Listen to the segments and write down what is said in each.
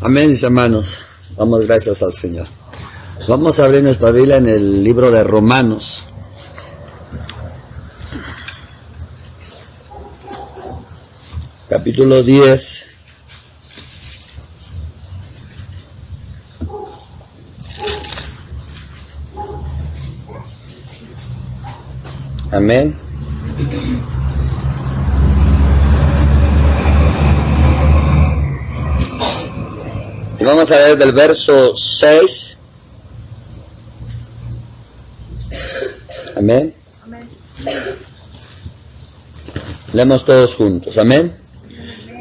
Amén, mis hermanos. Damos gracias al Señor. Vamos a abrir nuestra Biblia en el libro de Romanos. Capítulo 10. Amén. Y vamos a ver del verso 6. Amén. Amén. Leemos todos juntos. Amén.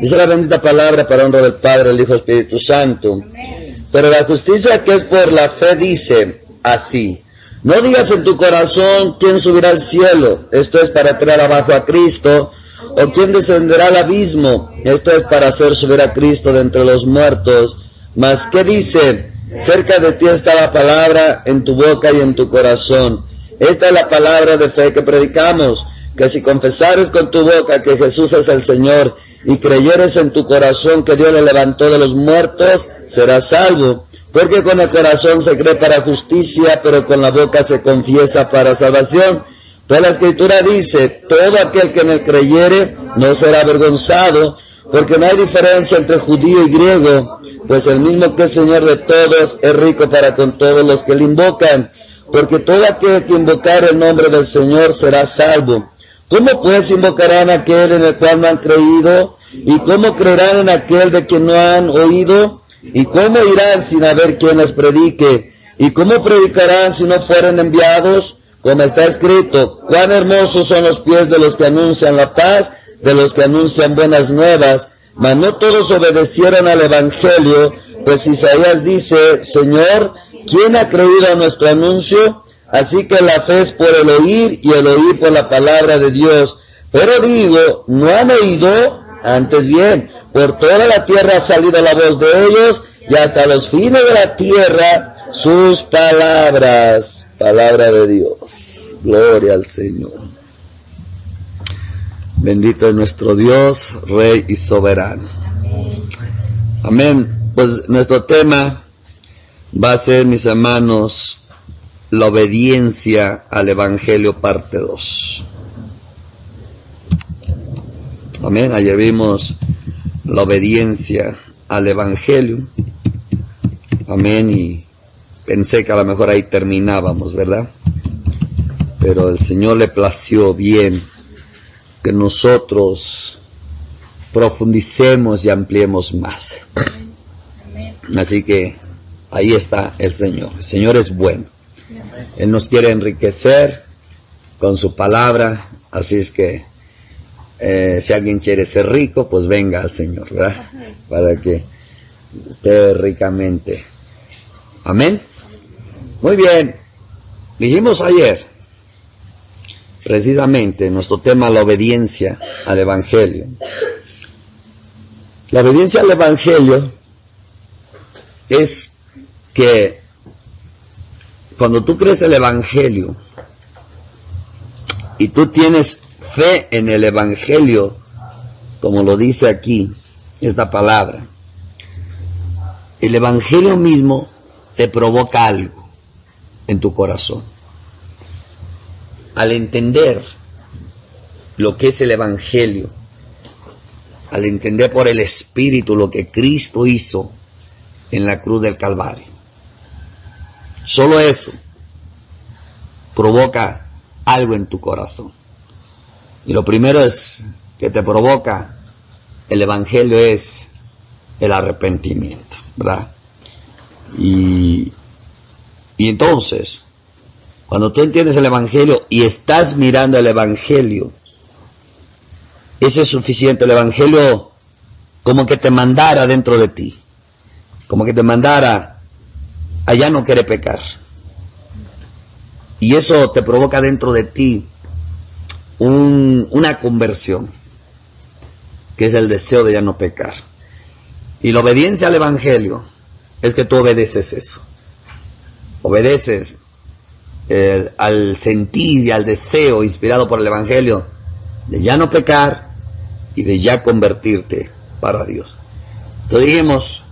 Dice la bendita palabra para honra del Padre, el Hijo y Espíritu Santo. Amén. Pero la justicia que es por la fe dice así: no digas en tu corazón quién subirá al cielo, esto es para traer abajo a Cristo, o quién descenderá al abismo, esto es para hacer subir a Cristo de entre los muertos. Mas ¿qué dice? Cerca de ti está la palabra, en tu boca y en tu corazón. Esta es la palabra de fe que predicamos, que si confesares con tu boca que Jesús es el Señor, y creyeres en tu corazón que Dios le levantó de los muertos, serás salvo. Porque con el corazón se cree para justicia, pero con la boca se confiesa para salvación. Pues la Escritura dice: todo aquel que en él creyere no será avergonzado, porque no hay diferencia entre judío y griego, pues el mismo que es Señor de todos es rico para con todos los que le invocan. Porque todo aquel que invocar el nombre del Señor será salvo. ¿Cómo pues invocarán a aquel en el cual no han creído? ¿Y cómo creerán en aquel de quien no han oído? ¿Y cómo irán sin haber quien les predique? ¿Y cómo predicarán si no fueren enviados? Como está escrito: cuán hermosos son los pies de los que anuncian la paz, de los que anuncian buenas nuevas. Mas no todos obedecieron al Evangelio, pues Isaías dice: Señor, ¿quién ha creído a nuestro anuncio? Así que la fe es por el oír, y el oír por la palabra de Dios. Pero digo, ¿no han oído? Antes bien, por toda la tierra ha salido la voz de ellos, y hasta los fines de la tierra sus palabras. Palabra de Dios. Gloria al Señor. Bendito es nuestro Dios, Rey y Soberano. Amén. Pues nuestro tema va a ser, mis hermanos, la obediencia al Evangelio, parte 2. Amén. Ayer vimos la obediencia al Evangelio. Amén. Y pensé que a lo mejor ahí terminábamos, ¿verdad? Pero el Señor le plació bien que nosotros profundicemos y ampliemos más. Así que ahí está el Señor. El Señor es bueno. Él nos quiere enriquecer con su palabra. Así es que si alguien quiere ser rico, pues venga al Señor, ¿verdad? Para que esté ricamente. Amén. Muy bien. Dijimos ayer, precisamente, nuestro tema, la obediencia al Evangelio. La obediencia al Evangelio es que cuando tú crees el Evangelio y tú tienes fe en el Evangelio, como lo dice aquí esta palabra, el Evangelio mismo te provoca algo en tu corazón. Al entender lo que es el Evangelio, al entender por el Espíritu lo que Cristo hizo en la cruz del Calvario, solo eso provoca algo en tu corazón. Y lo primero es que te provoca el Evangelio es el arrepentimiento, ¿verdad? Y entonces, cuando tú entiendes el Evangelio y estás mirando el Evangelio, eso es suficiente. El Evangelio como que te mandara dentro de ti, como que te mandara a ya no querer pecar. Y eso te provoca dentro de ti una conversión, que es el deseo de ya no pecar. Y la obediencia al Evangelio es que tú obedeces eso. Obedeces al sentir y al deseo inspirado por el Evangelio de ya no pecar y de ya convertirte para Dios. Entonces dijimos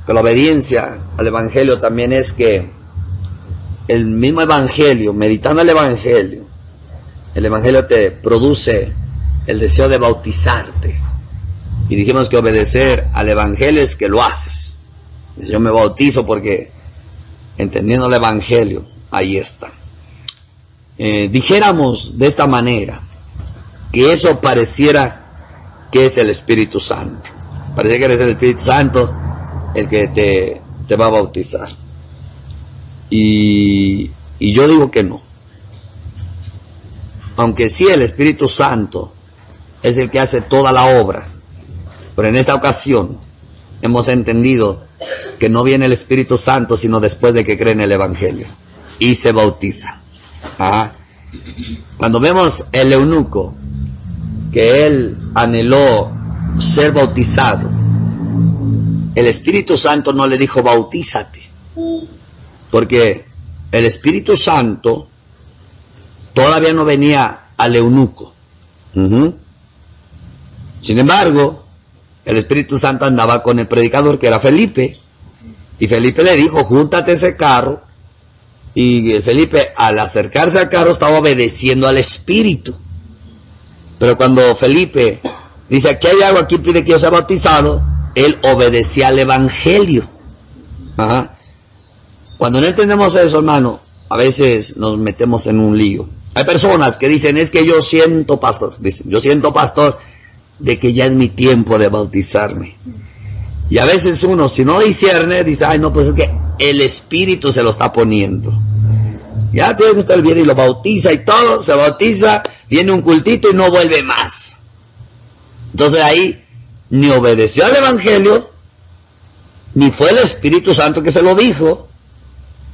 que la obediencia al Evangelio también es que el mismo Evangelio, meditando el Evangelio te produce el deseo de bautizarte. Y dijimos que obedecer al Evangelio es que lo haces. Yo me bautizo porque, entendiendo el Evangelio, ahí está. Dijéramos de esta manera, que eso pareciera que es el Espíritu Santo. Parece que eres el Espíritu Santo el que te va a bautizar. Y yo digo que no. Aunque sí el Espíritu Santo es el que hace toda la obra, pero en esta ocasión hemos entendido que no viene el Espíritu Santo sino después de que cree en el Evangelio y se bautiza. Ajá. Cuando vemos el eunuco, que él anheló ser bautizado, el Espíritu Santo no le dijo bautízate, porque el Espíritu Santo todavía no venía al eunuco. Sin embargo, el Espíritu Santo andaba con el predicador, que era Felipe, y Felipe le dijo, júntate a ese carro, y Felipe, al acercarse al carro, estaba obedeciendo al Espíritu. Pero cuando Felipe dice, aquí hay agua, aquí pide que yo sea bautizado, él obedecía al Evangelio. Ajá. Cuando no entendemos eso, hermano, a veces nos metemos en un lío. Hay personas que dicen, es que yo siento, pastor, de que ya es mi tiempo de bautizarme. Y a veces uno, si no discierne, dice, ay no, pues es que el Espíritu se lo está poniendo. Ya tiene que estar bien y lo bautiza y todo, se bautiza, viene un cultito y no vuelve más. Entonces ahí ni obedeció al Evangelio, ni fue el Espíritu Santo que se lo dijo,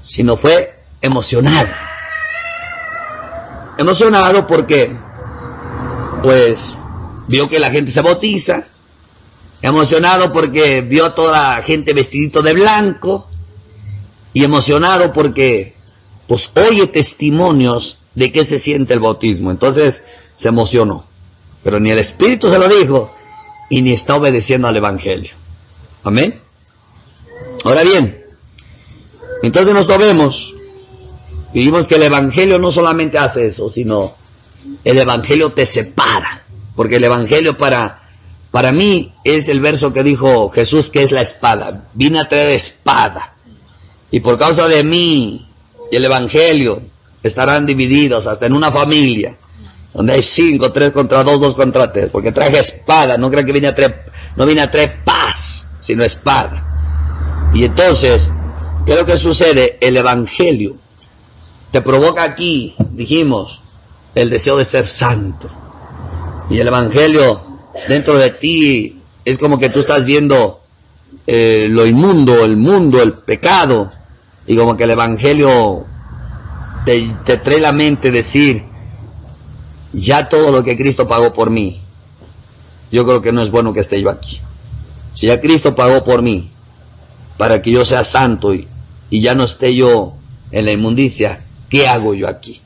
sino fue emocionado. Emocionado porque, pues, vio que la gente se bautiza, emocionado porque vio a toda la gente vestidito de blanco, y emocionado porque, pues, oye testimonios de qué se siente el bautismo. Entonces se emocionó, pero ni el Espíritu se lo dijo, y ni está obedeciendo al Evangelio. Amén. Ahora bien, entonces nos vemos y vimos que el Evangelio no solamente hace eso, sino el Evangelio te separa, porque el Evangelio para mí es el verso que dijo Jesús, que es la espada. Vine a traer espada, y por causa de mí y el Evangelio estarán divididos hasta en una familia donde hay 5, 3 contra 2, 2 contra 3, porque traje espada. No crean que no vine a traer paz, sino espada. Y entonces, ¿qué es lo que sucede? El Evangelio te provoca aquí, dijimos, el deseo de ser santo. Y el Evangelio dentro de ti es como que tú estás viendo lo inmundo, el mundo, el pecado, y como que el Evangelio te trae la mente decir, ya todo lo que Cristo pagó por mí, yo creo que no es bueno que esté yo aquí. Si ya Cristo pagó por mí, para que yo sea santo y ya no esté yo en la inmundicia, ¿qué hago yo aquí?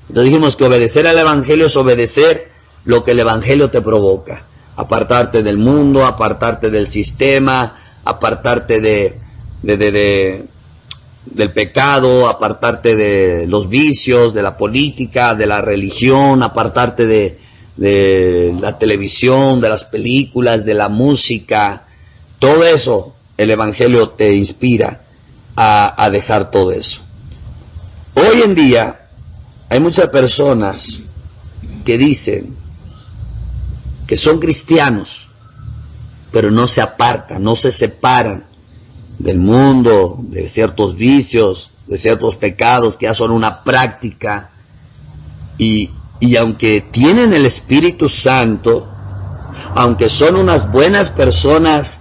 Entonces dijimos que obedecer al Evangelio es obedecer lo que el Evangelio te provoca. Apartarte del mundo, apartarte del sistema, apartarte del pecado, apartarte de los vicios, de la política, de la religión, apartarte de la televisión, de las películas, de la música. Todo eso, el Evangelio te inspira a dejar todo eso. Hoy en día hay muchas personas que dicen que son cristianos, pero no se apartan, no se separan del mundo, de ciertos vicios, de ciertos pecados que ya son una práctica, y aunque tienen el Espíritu Santo, aunque son unas buenas personas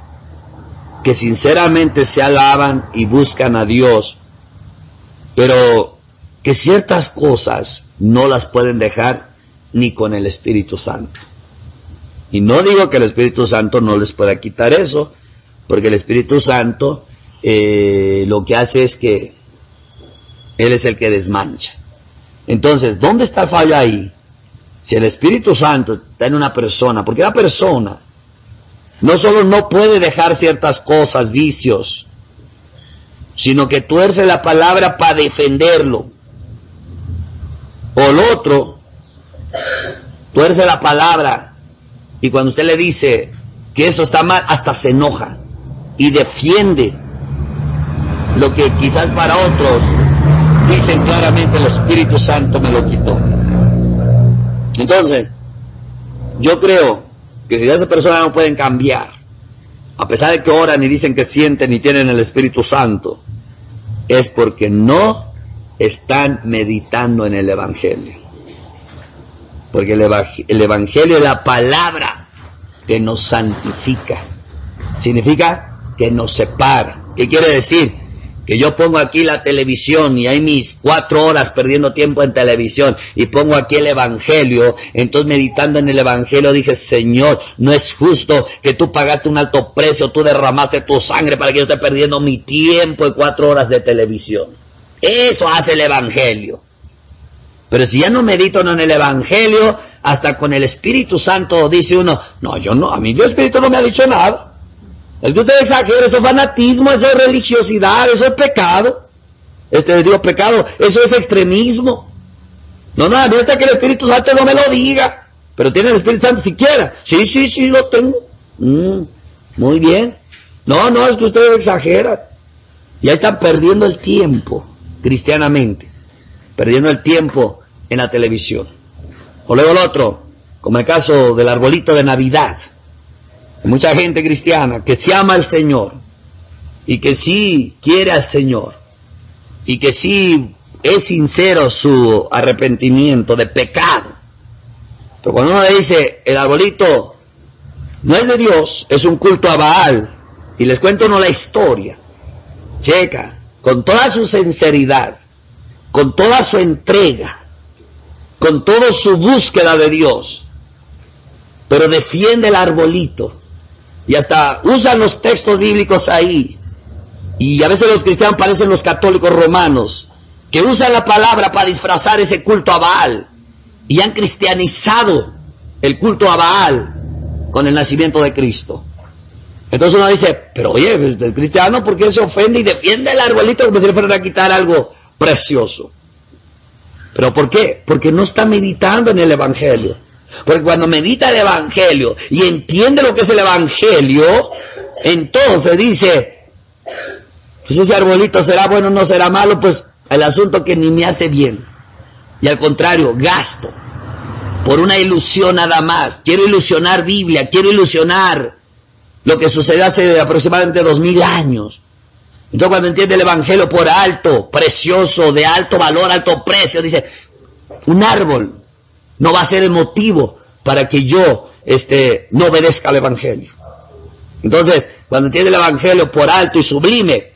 que sinceramente se alaban y buscan a Dios, pero que ciertas cosas no las pueden dejar ni con el Espíritu Santo. Y no digo que el Espíritu Santo no les pueda quitar eso, porque el Espíritu Santo lo que hace es que Él es el que desmancha. Entonces, ¿dónde está el fallo ahí? Si el Espíritu Santo está en una persona, porque la persona no solo no puede dejar ciertas cosas, vicios, sino que tuerce la palabra para defenderlo. O el otro tuerce la palabra y cuando usted le dice que eso está mal, hasta se enoja y defiende lo que quizás para otros dicen claramente el Espíritu Santo me lo quitó. Entonces, yo creo que si esas personas no pueden cambiar, a pesar de que oran y dicen que sienten y tienen el Espíritu Santo, es porque no están meditando en el Evangelio. Porque el Evangelio es la palabra que nos santifica. Significa que nos separa. ¿Qué quiere decir? Que yo pongo aquí la televisión y hay mis 4 horas perdiendo tiempo en televisión y pongo aquí el Evangelio, entonces meditando en el Evangelio dije, Señor, no es justo que tú pagaste un alto precio, tú derramaste tu sangre para que yo esté perdiendo mi tiempo en 4 horas de televisión. Eso hace el Evangelio. Pero si ya no medito en el Evangelio, hasta con el Espíritu Santo dice uno, no, yo no, a mí el Espíritu no me ha dicho nada. El que usted exagera, eso es fanatismo, eso es religiosidad, eso es pecado. Digo pecado, eso es extremismo. No, a mí hasta que el Espíritu Santo no me lo diga. Pero tiene el Espíritu Santo siquiera. Sí, lo tengo. Muy bien. No, es que usted exagera. Ya están perdiendo el tiempo, cristianamente. Perdiendo el tiempo en la televisión. O luego el otro, como el caso del arbolito de Navidad. Hay mucha gente cristiana que sí ama al Señor y que sí quiere al Señor y que sí es sincero su arrepentimiento de pecado. Pero cuando uno le dice, el arbolito no es de Dios, es un culto a Baal, y les cuento uno la historia, checa, con toda su sinceridad, con toda su entrega, con toda su búsqueda de Dios, pero defiende el arbolito. Y hasta usan los textos bíblicos ahí. Y a veces los cristianos parecen los católicos romanos, que usan la palabra para disfrazar ese culto a Baal. Y han cristianizado el culto a Baal con el nacimiento de Cristo. Entonces uno dice, pero oye, el cristiano, ¿por qué se ofende y defiende el arbolito como si le fueran a quitar algo precioso? ¿Pero por qué? Porque no está meditando en el Evangelio. Porque cuando medita el Evangelio y entiende lo que es el Evangelio, entonces dice, pues ese arbolito será bueno o no será malo, pues el asunto que ni me hace bien. Y al contrario, gasto por una ilusión nada más. Quiero ilusionar Biblia, quiero ilusionar lo que sucedió hace aproximadamente 2000 años. Entonces cuando entiende el Evangelio por alto, precioso, de alto valor, alto precio, dice, un árbol no va a ser el motivo para que yo no obedezca al Evangelio. Entonces, cuando entiende el Evangelio por alto y sublime,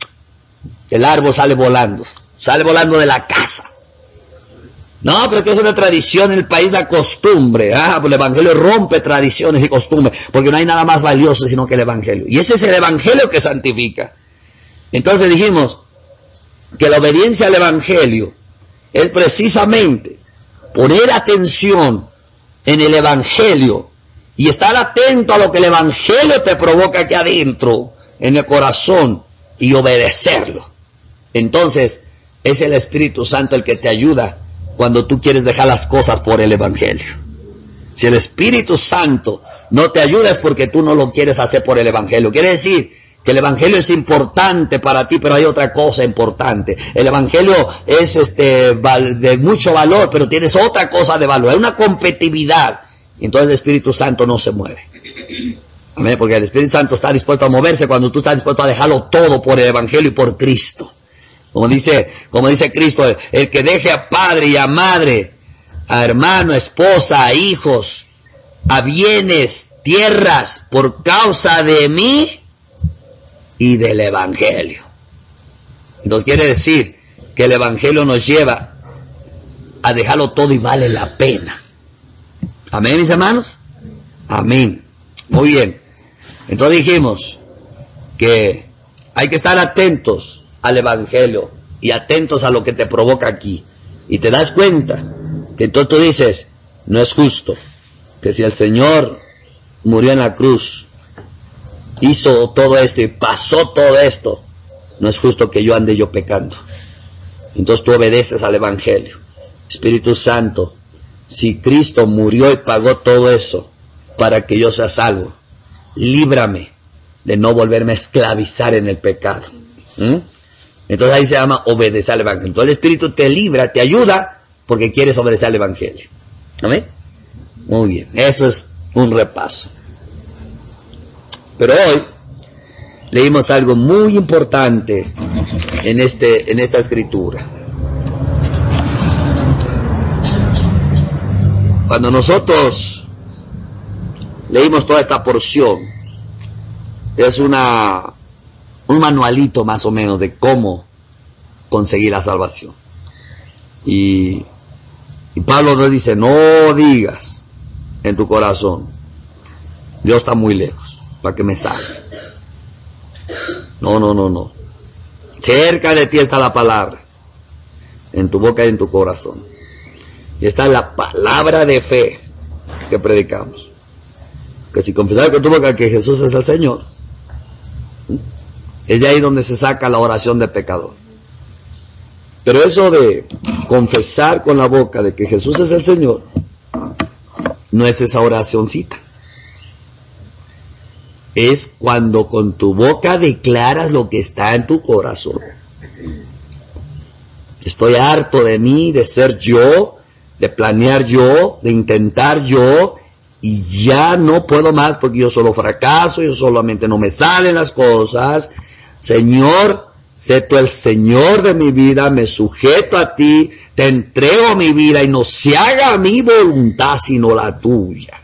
el árbol sale volando de la casa. No, pero que es una tradición en el país, la costumbre. Pues el Evangelio rompe tradiciones y costumbres, porque no hay nada más valioso sino que el Evangelio. Y ese es el Evangelio que santifica. Entonces dijimos que la obediencia al Evangelio es precisamente poner atención en el Evangelio y estar atento a lo que el Evangelio te provoca aquí adentro, en el corazón, y obedecerlo. Entonces, es el Espíritu Santo el que te ayuda cuando tú quieres dejar las cosas por el Evangelio. Si el Espíritu Santo no te ayuda es porque tú no lo quieres hacer por el Evangelio. Quiere decir que el Evangelio es importante para ti, pero hay otra cosa importante. El Evangelio es de mucho valor, pero tienes otra cosa de valor. Hay una competitividad. Y entonces el Espíritu Santo no se mueve. Amén, porque el Espíritu Santo está dispuesto a moverse cuando tú estás dispuesto a dejarlo todo por el Evangelio y por Cristo. Como dice Cristo, el que deje a padre y a madre, a hermano, a esposa, a hijos, a bienes, tierras, por causa de mí y del Evangelio. Entonces quiere decir que el Evangelio nos lleva a dejarlo todo y vale la pena. Amén, mis hermanos. Amén. Muy bien. Entonces dijimos que hay que estar atentos al Evangelio y atentos a lo que te provoca aquí. Y te das cuenta que entonces tú dices, no es justo que si el Señor murió en la cruz hizo todo esto y pasó todo esto, no es justo que yo ande yo pecando. Entonces tú obedeces al Evangelio. Espíritu Santo, si Cristo murió y pagó todo eso para que yo sea salvo, líbrame de no volverme a esclavizar en el pecado. Entonces ahí se llama obedecer al Evangelio. Entonces el Espíritu te libra, te ayuda, porque quieres obedecer al Evangelio. ¿Amén? Muy bien, eso es un repaso. Pero hoy leímos algo muy importante en esta escritura. Cuando nosotros leímos toda esta porción, es un manualito más o menos de cómo conseguir la salvación. Y Pablo nos dice, no digas en tu corazón, Dios está muy lejos, para que me salve. No. Cerca de ti está la palabra, en tu boca y en tu corazón. Y está la palabra de fe que predicamos. Que si confesas con tu boca que Jesús es el Señor, es de ahí donde se saca la oración del pecador. Pero eso de confesar con la boca de que Jesús es el Señor, no es esa oracioncita. Es cuando con tu boca declaras lo que está en tu corazón. Estoy harto de mí, de ser yo, de planear yo, de intentar yo, y ya no puedo más porque yo solo fracaso, yo solamente no me salen las cosas. Señor, sé tú el Señor de mi vida, me sujeto a ti, te entrego mi vida y no se haga mi voluntad sino la tuya.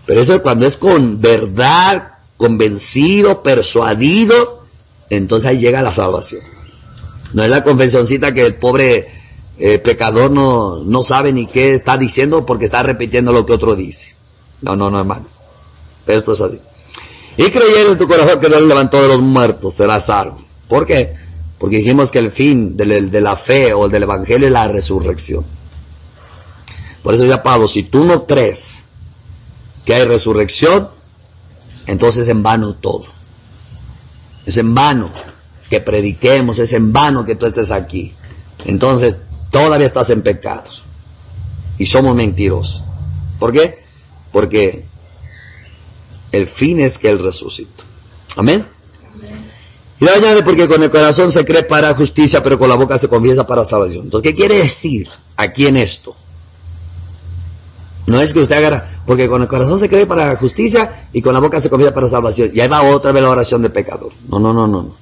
Pero eso cuando es con verdad, convencido, persuadido, entonces ahí llega la salvación. No es la confesioncita que el pobre pecador no sabe ni qué está diciendo porque está repitiendo lo que otro dice. No, hermano. Esto es así. Y creyendo en tu corazón que Dios levantó de los muertos, serás salvo. ¿Por qué? Porque dijimos que el fin de la fe o del Evangelio es la resurrección. Por eso ya Pablo, si tú no crees que hay resurrección, entonces es en vano todo. Es en vano que prediquemos, es en vano que tú estés aquí. Entonces, todavía estás en pecados. Y somos mentirosos. ¿Por qué? Porque el fin es que Él resucitó. Amén. Y le añade, porque con el corazón se cree para justicia, pero con la boca se confiesa para salvación. Entonces, ¿qué quiere decir aquí en esto? No es que usted agarra, porque con el corazón se cree para justicia y con la boca se confiesa para salvación. Y ahí va otra vez la oración de pecador. No.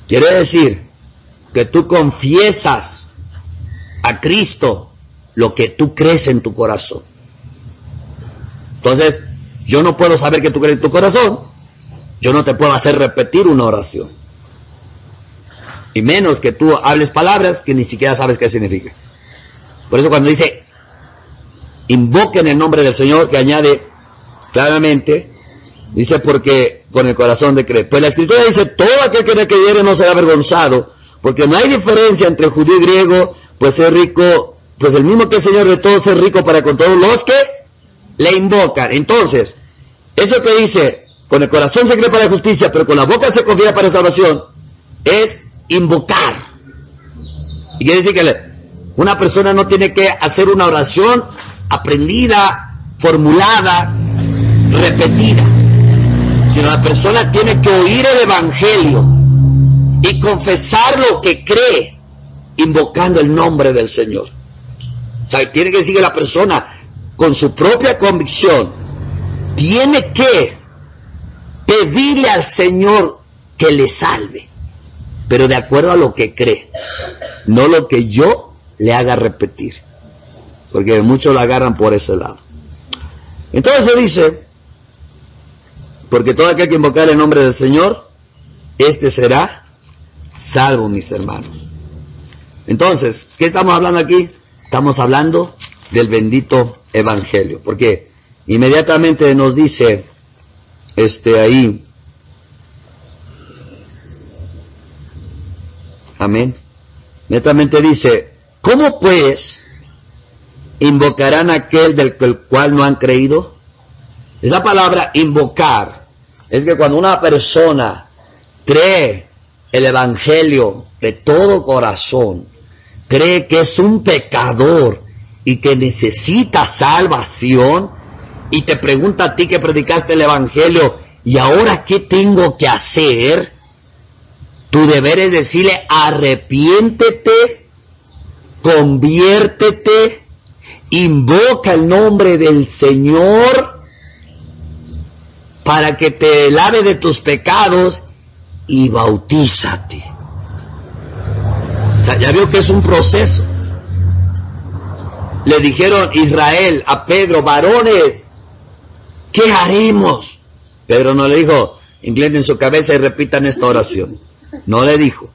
Quiere decir que tú confiesas a Cristo lo que tú crees en tu corazón. Entonces, yo no puedo saber que tú crees en tu corazón. Yo no te puedo hacer repetir una oración. Y menos que tú hables palabras que ni siquiera sabes qué significa. Por eso cuando dice, invoquen el nombre del Señor, que añade claramente, dice, porque con el corazón de creer. Pues la Escritura dice, todo aquel que le creyere no será avergonzado, porque no hay diferencia entre judío y griego, pues es rico, pues el mismo que el Señor de todos es rico para con todos los que le invocan. Entonces, eso que dice, con el corazón se cree para justicia, pero con la boca se confía para salvación, es invocar. Y quiere decir que una persona no tiene que hacer una oración aprendida, formulada, repetida, sino la persona tiene que oír el Evangelio y confesar lo que cree, invocando el nombre del Señor. O sea, tiene que decir que la persona, con su propia convicción, tiene que pedirle al Señor que le salve, pero de acuerdo a lo que cree, no lo que yo le haga repetir, porque muchos la agarran por ese lado. Entonces se dice, porque todo aquel que invocar el nombre del Señor, este será salvo, mis hermanos. Entonces, ¿qué estamos hablando aquí? Estamos hablando del bendito Evangelio, porque inmediatamente nos dice ahí, amén, netamente dice, ¿cómo pues invocarán a aquel del cual no han creído? Esa palabra invocar es que cuando una persona cree el Evangelio de todo corazón, cree que es un pecador y que necesita salvación, y te pregunta a ti que predicaste el Evangelio, ¿y ahora qué tengo que hacer? Tu deber es decirle, arrepiéntete, conviértete, invoca el nombre del Señor para que te lave de tus pecados y bautízate. O sea, ya vio que es un proceso. Le dijeron Israel a Pedro, varones, ¿qué haremos? Pedro no le dijo, inclinen su cabeza y repitan esta oración. No le dijo.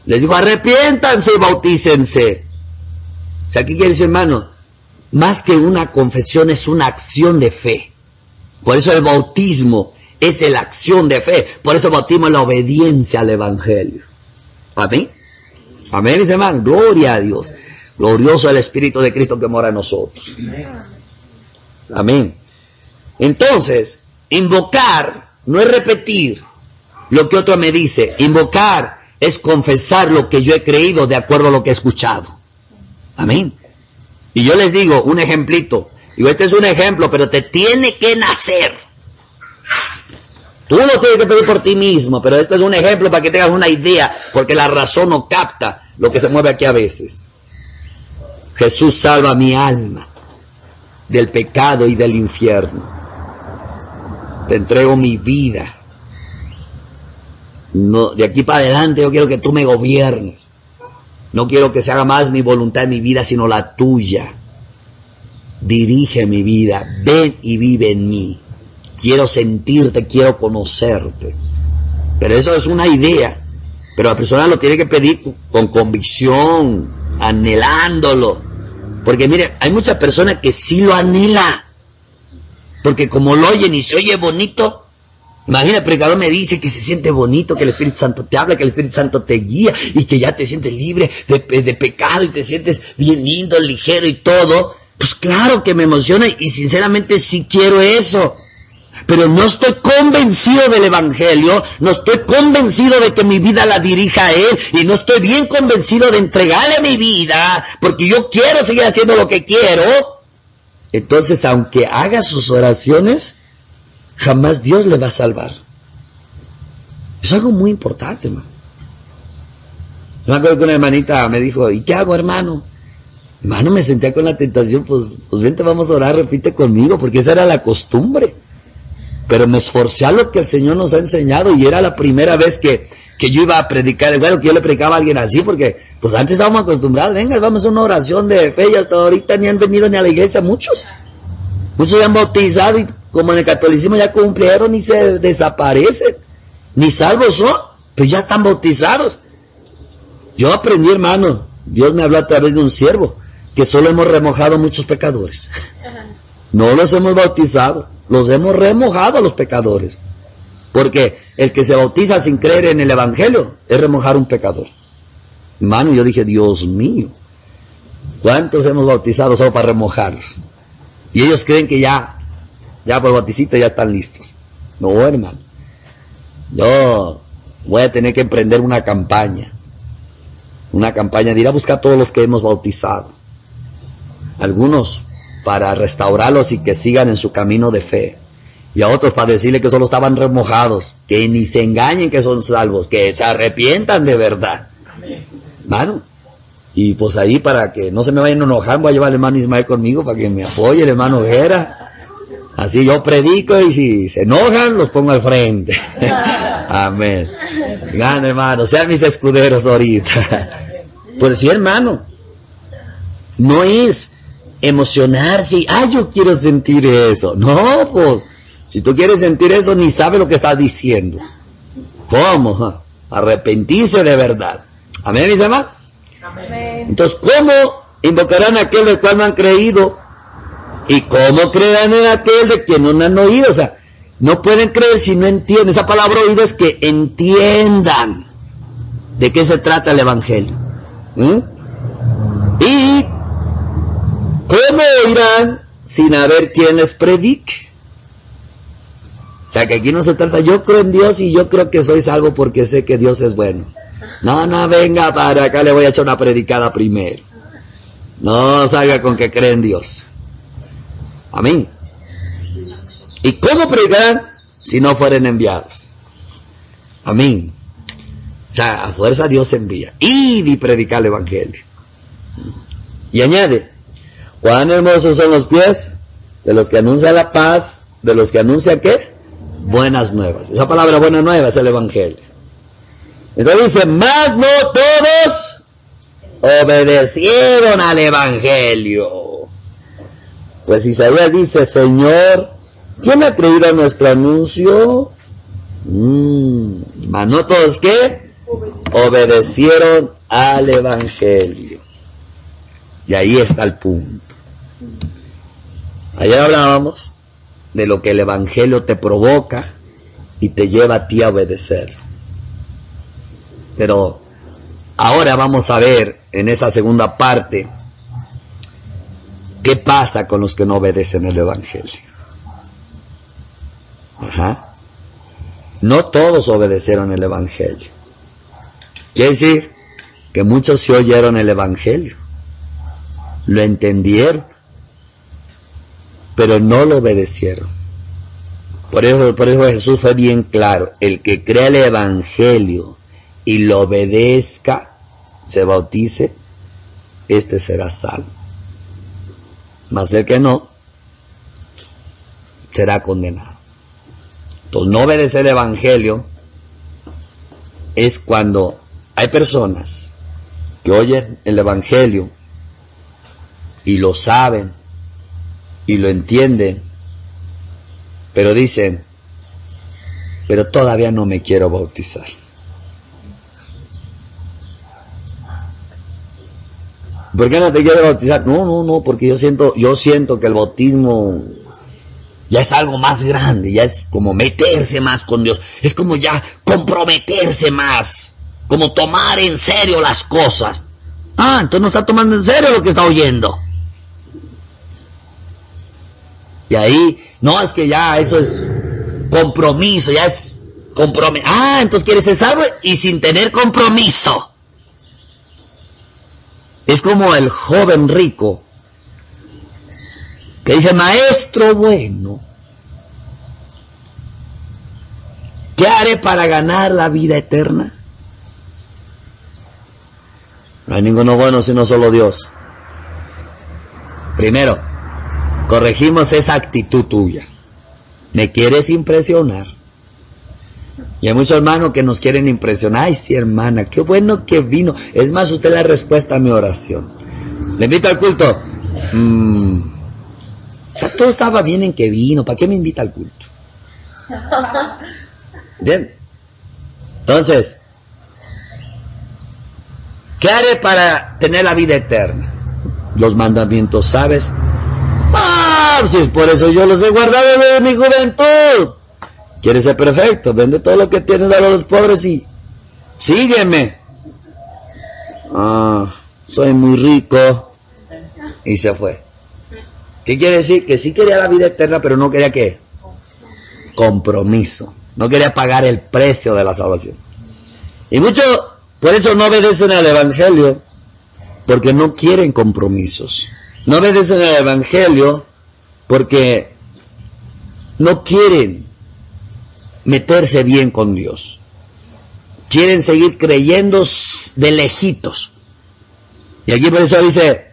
Les dijo, arrepiéntanse y bautícense. O sea, ¿qué quiere decir, hermano? Más que una confesión, es una acción de fe. Por eso el bautismo es la acción de fe. Por eso el bautismo es la obediencia al Evangelio. ¿Amén? Amén, mis hermanos. Gloria a Dios. Glorioso el Espíritu de Cristo que mora en nosotros. Amén. Entonces, invocar no es repetir lo que otro me dice. Invocar es confesar lo que yo he creído de acuerdo a lo que he escuchado. Amén. Y yo les digo un ejemplito. Digo, este es un ejemplo, pero te tiene que nacer. Tú lo tienes que pedir por ti mismo, pero esto es un ejemplo para que tengas una idea, porque la razón no capta lo que se mueve aquí a veces. Jesús, salva mi alma del pecado y del infierno. Te entrego mi vida. No, de aquí para adelante yo quiero que tú me gobiernes. No quiero que se haga más mi voluntad en mi vida, sino la tuya. Dirige mi vida, ven y vive en mí. Quiero sentirte, quiero conocerte. Pero eso es una idea. Pero la persona lo tiene que pedir con convicción, anhelándolo. Porque mire, hay muchas personas que sí lo anhelan. Porque como lo oyen y se oye bonito, imagina, el predicador me dice que se siente bonito, que el Espíritu Santo te habla, que el Espíritu Santo te guía y que ya te sientes libre de pecado y te sientes bien lindo, ligero y todo. Pues claro que me emociona y sinceramente sí quiero eso. Pero no estoy convencido del Evangelio, no estoy convencido de que mi vida la dirija a Él, y no estoy bien convencido de entregarle mi vida, porque yo quiero seguir haciendo lo que quiero. Entonces, aunque haga sus oraciones, jamás Dios le va a salvar. Es algo muy importante, hermano. Yo me acuerdo que una hermanita me dijo, ¿y qué hago, hermano? Hermano, me sentía con la tentación, pues vente, vamos a orar, repite conmigo, porque esa era la costumbre. Pero me esforcé a lo que el Señor nos ha enseñado, y era la primera vez que yo iba a predicar, bueno, que yo le predicaba a alguien así, porque pues antes estábamos acostumbrados, venga, vamos a una oración de fe, y hasta ahorita ni han venido ni a la iglesia muchos se han bautizado, y como en el catolicismo ya cumplieron y se desaparecen, ni salvos son, pues ya están bautizados. Yo aprendí, hermano, Dios me habló a través de un siervo, que solo hemos remojado muchos pecadores. No los hemos bautizado, los hemos remojado a los pecadores. Porque el que se bautiza sin creer en el Evangelio es remojar un pecador. Hermano, yo dije, Dios mío, ¿cuántos hemos bautizado solo para remojarlos? Y ellos creen que ya por bauticito ya están listos. No, hermano. Yo voy a tener que emprender una campaña de ir a buscar a todos los que hemos bautizado. Algunos para restaurarlos y que sigan en su camino de fe. Y a otros para decirle que solo estaban remojados, que ni se engañen que son salvos, que se arrepientan de verdad. Hermano, y pues ahí para que no se me vayan a enojar, voy a llevar al hermano Ismael conmigo para que me apoye, el hermano Vera. Así yo predico y si se enojan, los pongo al frente. Amén. Grande, hermano, sean mis escuderos ahorita. Pues sí, hermano, no es emocionarse y, yo quiero sentir eso. No, pues, si tú quieres sentir eso, ni sabes lo que estás diciendo. ¿Cómo? Arrepentirse de verdad. Amén, mis hermanos. Amén. Entonces, ¿cómo invocarán a aquel del cual no han creído? ¿Y cómo creerán en aquel de quien no han oído? O sea, no pueden creer si no entienden. Esa palabra oído es que entiendan de qué se trata el Evangelio. ¿Y cómo oirán sin haber quien les predique? O sea, que aquí no se trata, yo creo en Dios y yo creo que soy salvo porque sé que Dios es bueno. No, venga para acá, le voy a echar una predicada primero. No salga con que cree en Dios. Amén. ¿Y cómo predicarán si no fueren enviados? Amén. O sea, a fuerza Dios envía. Y predicar el evangelio. Y añade, cuán hermosos son los pies de los que anuncian la paz, de los que anuncian ¿qué? Buenas nuevas. Esa palabra buena nueva es el evangelio. Entonces dice, mas no todos obedecieron al evangelio. Pues Isaías dice, Señor, ¿quién ha creído a nuestro anuncio? Mas no todos ¿qué? Obedecieron al evangelio. Y ahí está el punto. Ayer hablábamos de lo que el evangelio te provoca y te lleva a ti a obedecer. Pero ahora vamos a ver en esa segunda parte qué pasa con los que no obedecen el evangelio. No todos obedecieron el evangelio. Quiere decir que muchos sí oyeron el evangelio, lo entendieron, pero no lo obedecieron. Por eso Jesús fue bien claro: el que crea el evangelio y lo obedezca, se bautice, este será salvo. Mas el que no, será condenado. Entonces, no obedecer el evangelio es cuando hay personas que oyen el evangelio y lo saben y lo entienden, pero dicen, pero todavía no me quiero bautizar. ¿Por qué no te quieres bautizar? No, porque yo siento que el bautismo ya es algo más grande, ya es como meterse más con Dios, es como ya comprometerse más, como tomar en serio las cosas. Entonces no está tomando en serio lo que está oyendo. Y ahí, no, es que ya eso es compromiso, ya es compromiso. Entonces quieres ser salvo y sin tener compromiso. Es como el joven rico que dice, maestro bueno, ¿qué haré para ganar la vida eterna? No hay ninguno bueno sino solo Dios. Primero, corregimos esa actitud tuya. Me quieres impresionar. Y hay muchos hermanos que nos quieren impresionar. Ay, sí, hermana, qué bueno que vino. Es más, usted es la respuesta a mi oración. Le invito al culto. O sea, todo estaba bien en que vino. ¿Para qué me invita al culto? Bien. Entonces, ¿qué haré para tener la vida eterna? Los mandamientos, ¿sabes? Pues por eso yo los he guardado desde mi juventud. ¿Quieres ser perfecto? Vende todo lo que tienes, dale a los pobres y sígueme. Soy muy rico. Y se fue. ¿Qué quiere decir? Que sí quería la vida eterna, pero no quería ¿qué? Compromiso. No quería pagar el precio de la salvación. Y muchos por eso no obedecen al evangelio, porque no quieren compromisos. No obedecen al evangelio porque no quieren meterse bien con Dios. Quieren seguir creyendo de lejitos. Y aquí por eso dice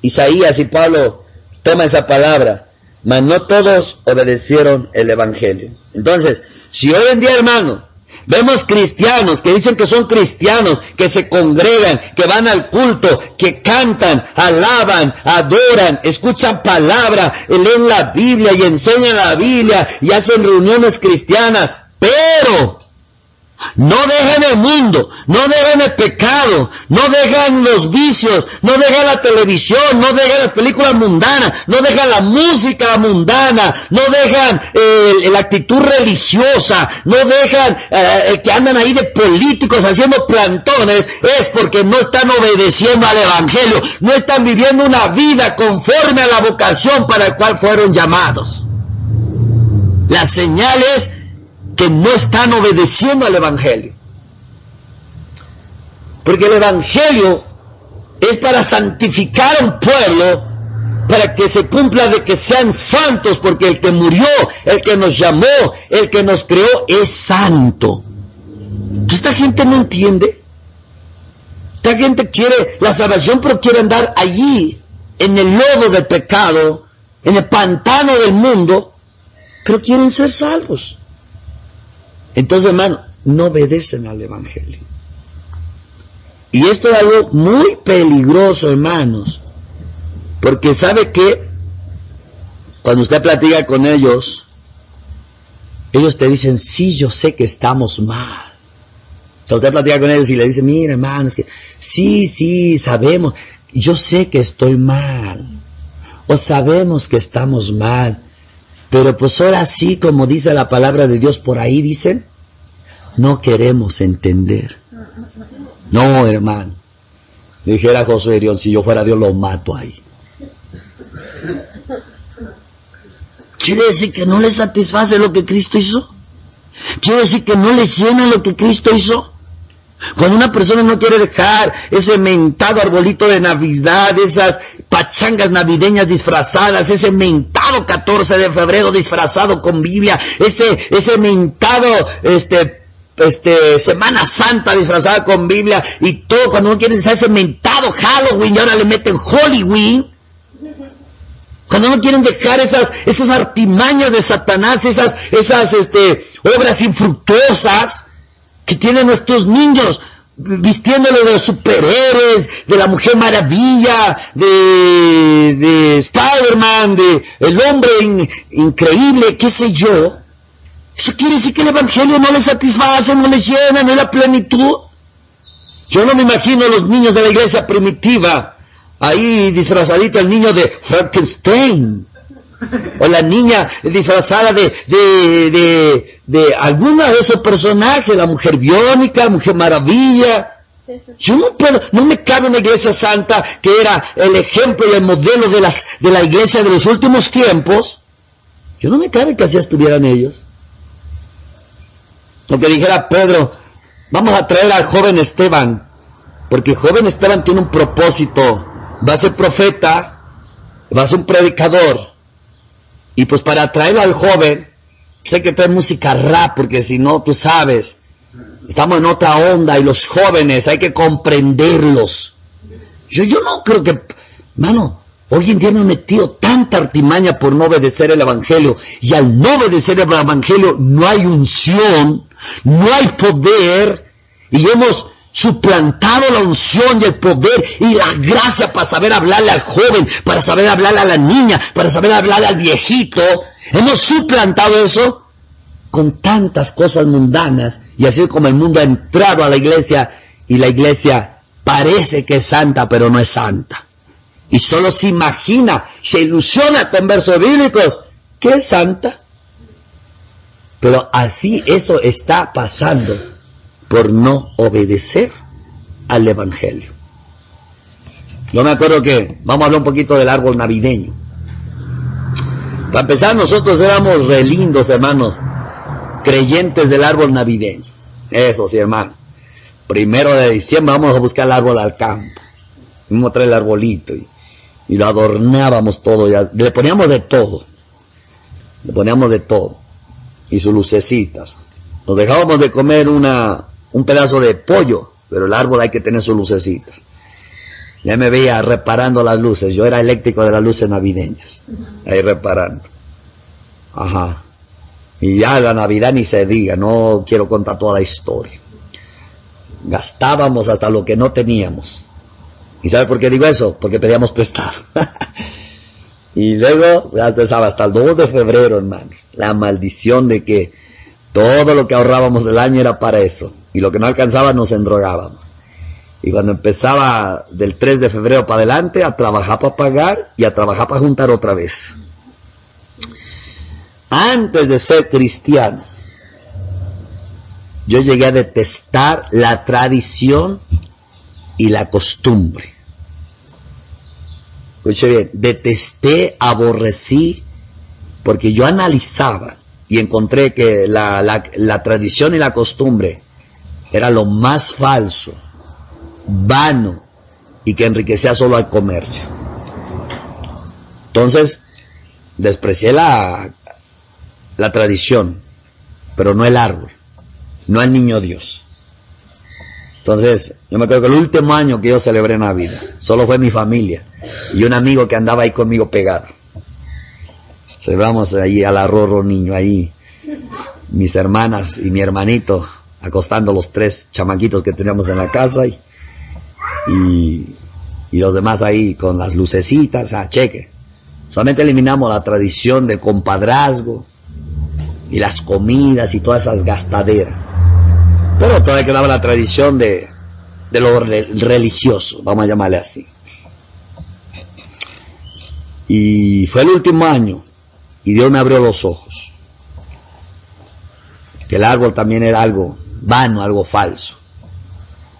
Isaías, y Pablo toma esa palabra, mas no todos obedecieron el evangelio. Entonces, si hoy en día, hermano, vemos cristianos que dicen que son cristianos, que se congregan, que van al culto, que cantan, alaban, adoran, escuchan palabra, leen la Biblia y enseñan la Biblia y hacen reuniones cristianas, pero no dejan el mundo, no dejan el pecado, no dejan los vicios, no dejan la televisión, no dejan las películas mundanas, no dejan la música mundana, no dejan la actitud religiosa, no dejan que andan ahí de políticos haciendo plantones, es porque no están obedeciendo al evangelio, no están viviendo una vida conforme a la vocación para la cual fueron llamados. La señal es que no están obedeciendo al Evangelio. Porque el Evangelio es para santificar a un pueblo, para que se cumpla de que sean santos, porque el que murió, el que nos llamó, el que nos creó, es santo. Esta gente no entiende. Esta gente quiere la salvación, pero quiere andar allí, en el lodo del pecado, en el pantano del mundo, pero quieren ser salvos. Entonces, hermano, no obedecen al Evangelio. Y esto es algo muy peligroso, hermanos, porque ¿sabe qué? Cuando usted platica con ellos, ellos te dicen, sí, yo sé que estamos mal. O sea, usted platica con ellos y le dice, mira, hermano, es que sí, sabemos, yo sé que estoy mal, o sabemos que estamos mal, pero pues ahora sí, como dice la palabra de Dios, por ahí dicen, no queremos entender. No, hermano, dijera Josué Irión, si yo fuera Dios lo mato ahí. Quiere decir que no les satisface lo que Cristo hizo. Quiere decir que no les llena lo que Cristo hizo. Cuando una persona no quiere dejar ese mentado arbolito de Navidad, esas pachangas navideñas disfrazadas, ese mentado 14 de febrero disfrazado con Biblia, ese mentado Semana Santa disfrazada con Biblia y todo, cuando no quieren dejar ese mentado Halloween y ahora le meten Halloween, cuando no quieren dejar esas artimañas de Satanás, esas obras infructuosas que tienen nuestros niños, vistiéndolo de los superhéroes, de la Mujer Maravilla, de Spider-Man, de el hombre increíble, qué sé yo. Eso quiere decir que el Evangelio no les satisface, no les llena, no es la plenitud. Yo no me imagino a los niños de la iglesia primitiva, ahí disfrazadito el niño de Frankenstein, o la niña disfrazada de alguna de esos personajes, la Mujer Biónica, la Mujer Maravilla. Yo no puedo, no me cabe una iglesia santa que era el ejemplo y el modelo de la iglesia de los últimos tiempos. Yo no me cabe que así estuvieran ellos. Lo que dijera Pedro, vamos a traer al joven Esteban, porque el joven Esteban tiene un propósito, va a ser profeta, va a ser un predicador, y pues para traerlo al joven, pues hay que traer música rap, porque si no, tú sabes, estamos en otra onda, y los jóvenes hay que comprenderlos. Yo no creo que, mano, hoy en día hemos metido tanta artimaña por no obedecer el Evangelio, y al no obedecer el Evangelio no hay unción, no hay poder, y hemos suplantado la unción y el poder y la gracia para saber hablarle al joven, para saber hablarle a la niña, para saber hablarle al viejito. Hemos suplantado eso con tantas cosas mundanas, y así como el mundo ha entrado a la iglesia, y la iglesia parece que es santa, pero no es santa. Y solo se imagina, se ilusiona con versos bíblicos que es santa. Pero así eso está pasando por no obedecer al Evangelio. Yo me acuerdo que, vamos a hablar un poquito del árbol navideño. Para empezar, nosotros éramos re lindos, hermanos, creyentes del árbol navideño. Eso sí, hermano. 1 de diciembre vamos a buscar el árbol al campo. Vamos a traer el arbolito y lo adornábamos todo. Le poníamos de todo. Le poníamos de todo. Y sus lucecitas. Nos dejábamos de comer un pedazo de pollo, pero el árbol hay que tener sus lucecitas. Ya me veía reparando las luces. Yo era eléctrico de las luces navideñas. Ahí reparando. Ajá. Y ya la Navidad ni se diga, no quiero contar toda la historia. Gastábamos hasta lo que no teníamos. ¿Y sabe por qué digo eso? Porque pedíamos prestado. Y luego, ya usted sabe, hasta el 2 de febrero, hermano, la maldición de que todo lo que ahorrábamos del año era para eso. Y lo que no alcanzaba nos endrogábamos. Y cuando empezaba del 3 de febrero para adelante, a trabajar para pagar y a trabajar para juntar otra vez. Antes de ser cristiano, yo llegué a detestar la tradición y la costumbre. Escuche bien, detesté, aborrecí, porque yo analizaba y encontré que la tradición y la costumbre era lo más falso, vano y que enriquecía solo al comercio. Entonces, desprecié la tradición, pero no el árbol, no al niño Dios. Entonces, yo me acuerdo que el último año que yo celebré Navidad, solo fue mi familia y un amigo que andaba ahí conmigo pegado. Celebramos ahí al arrorro niño, ahí mis hermanas y mi hermanito acostando los 3 chamaquitos que teníamos en la casa y los demás ahí con las lucecitas, cheque. Solamente eliminamos la tradición del compadrazgo y las comidas y todas esas gastaderas. Pero todavía quedaba la tradición de lo religioso, vamos a llamarle así. Y fue el último año y Dios me abrió los ojos. Que el árbol también era algo vano, algo falso.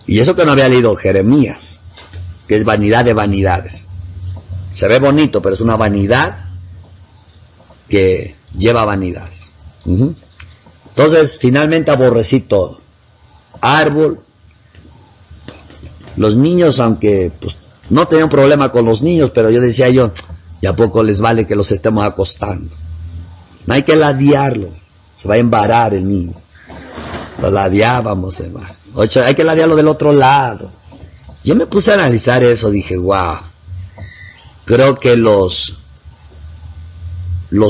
Y eso que no había leído Jeremías, que es vanidad de vanidades. Se ve bonito, pero es una vanidad que lleva vanidades. Entonces, finalmente aborrecí todo. Árbol. Los niños, aunque pues, no tenía un problema con los niños, pero yo decía yo, ¿y a poco les vale que los estemos acostando? No hay que ladearlo, se va a embarar el niño. Lo ladeábamos, hermano. Hay que ladearlo del otro lado. Yo me puse a analizar eso, dije, wow, creo que los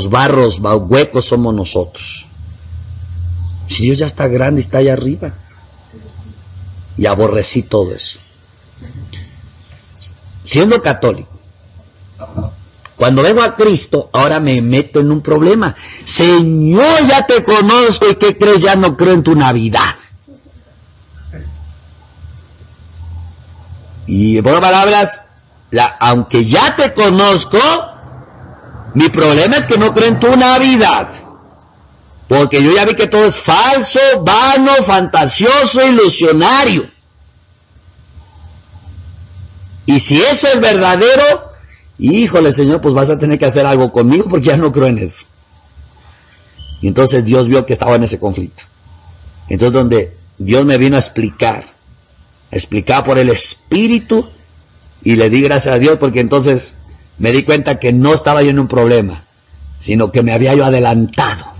barros huecos somos nosotros. Si Dios ya está grande, está allá arriba. Y aborrecí todo eso. Siendo católico, cuando vengo a Cristo, ahora me meto en un problema. Señor, ya te conozco, ¿y qué crees? Ya no creo en tu Navidad. Y por palabras, aunque ya te conozco, mi problema es que no creo en tu Navidad. Porque yo ya vi que todo es falso, vano, fantasioso, ilusionario. Y si eso es verdadero, híjole, Señor, pues vas a tener que hacer algo conmigo porque ya no creo en eso. Y entonces Dios vio que estaba en ese conflicto. Entonces donde Dios me vino a explicar por el Espíritu, y le di gracias a Dios porque entonces me di cuenta que no estaba yo en un problema, sino que me había yo adelantado.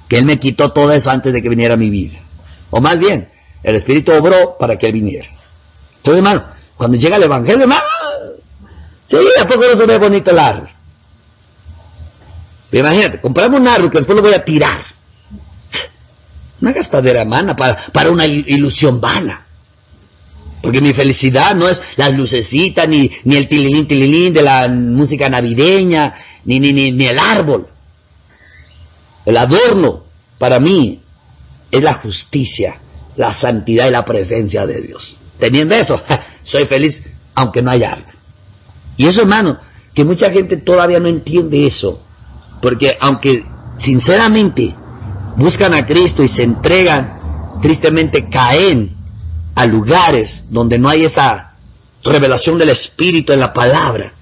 Que Él me quitó todo eso antes de que viniera a mi vida. O más bien, el Espíritu obró para que Él viniera. Entonces, hermano, cuando llega el Evangelio, hermano, sí, ¿a poco no se ve bonito el árbol? Pero imagínate, compramos un árbol que después lo voy a tirar. Una gastadera vana para una ilusión vana. Porque mi felicidad no es las lucecitas, ni el tililín de la música navideña, ni el árbol. El adorno, para mí, es la justicia, la santidad y la presencia de Dios. Teniendo eso, soy feliz, aunque no haya árbol. Y eso, hermano, que mucha gente todavía no entiende eso. Porque aunque, sinceramente, buscan a Cristo y se entregan, tristemente caen a lugares donde no hay esa revelación del Espíritu en la palabra.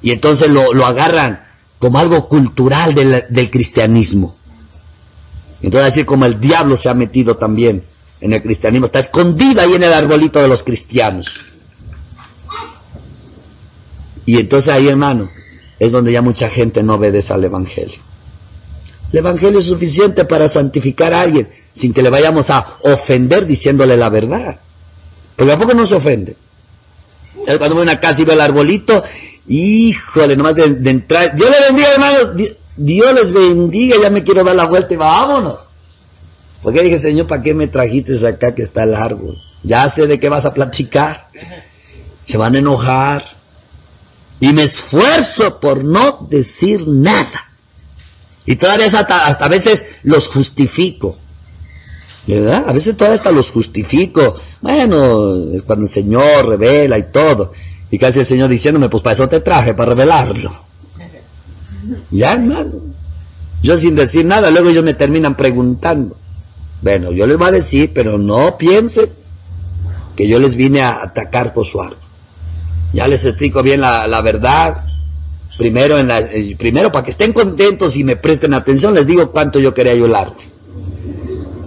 Y entonces lo agarran como algo cultural del cristianismo. Entonces así como el diablo se ha metido también en el cristianismo, está escondido ahí en el arbolito de los cristianos. Y entonces ahí, hermano, es donde ya mucha gente no obedece al Evangelio. El Evangelio es suficiente para santificar a alguien sin que le vayamos a ofender diciéndole la verdad. Porque ¿a poco no se ofende? Cuando voy a una casa y veo el arbolito, híjole, nomás de entrar, Dios le bendiga, hermanos, Dios les bendiga, ya me quiero dar la vuelta y vámonos. Porque dije, Señor, ¿para qué me trajiste acá que está el árbol? Ya sé de qué vas a platicar. Se van a enojar. Y me esfuerzo por no decir nada. Y todavía hasta a veces los justifico. ¿Verdad? A veces todavía hasta los justifico. Bueno, cuando el Señor revela y todo. Y casi el Señor diciéndome, pues para eso te traje, para revelarlo. Ya, hermano. Yo sin decir nada, luego ellos me terminan preguntando. Bueno, yo les voy a decir, pero no piensen que yo les vine a atacar por su árbol. Ya les explico bien la verdad. primero para que estén contentos y me presten atención, les digo cuánto yo quería yo el árbol,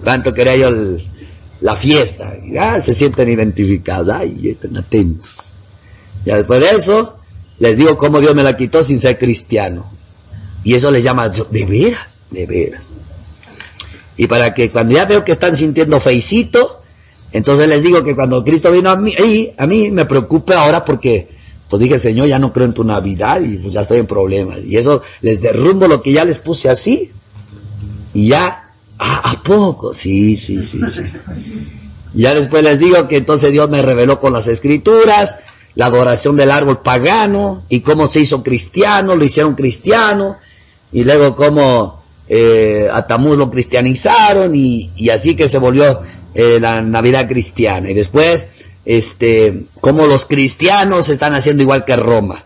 cuánto quería yo la fiesta. Ya se sienten identificados, ay, estén atentos. Ya después de eso, les digo cómo Dios me la quitó sin ser cristiano. Y eso les llama, de veras, de veras. Y para que cuando ya veo que están sintiendo feicito, entonces les digo que cuando Cristo vino a mí me preocupa ahora porque, pues dije, Señor, ya no creo en tu Navidad y pues ya estoy en problemas. Y eso les derrumbo lo que ya les puse así. Y ya, ¿a poco? Sí. Ya después les digo que entonces Dios me reveló con las Escrituras la adoración del árbol pagano y cómo se hizo cristiano, lo hicieron cristiano, y luego cómo a Tamuz lo cristianizaron y así que se volvió la Navidad cristiana. Y después cómo los cristianos se están haciendo igual que Roma,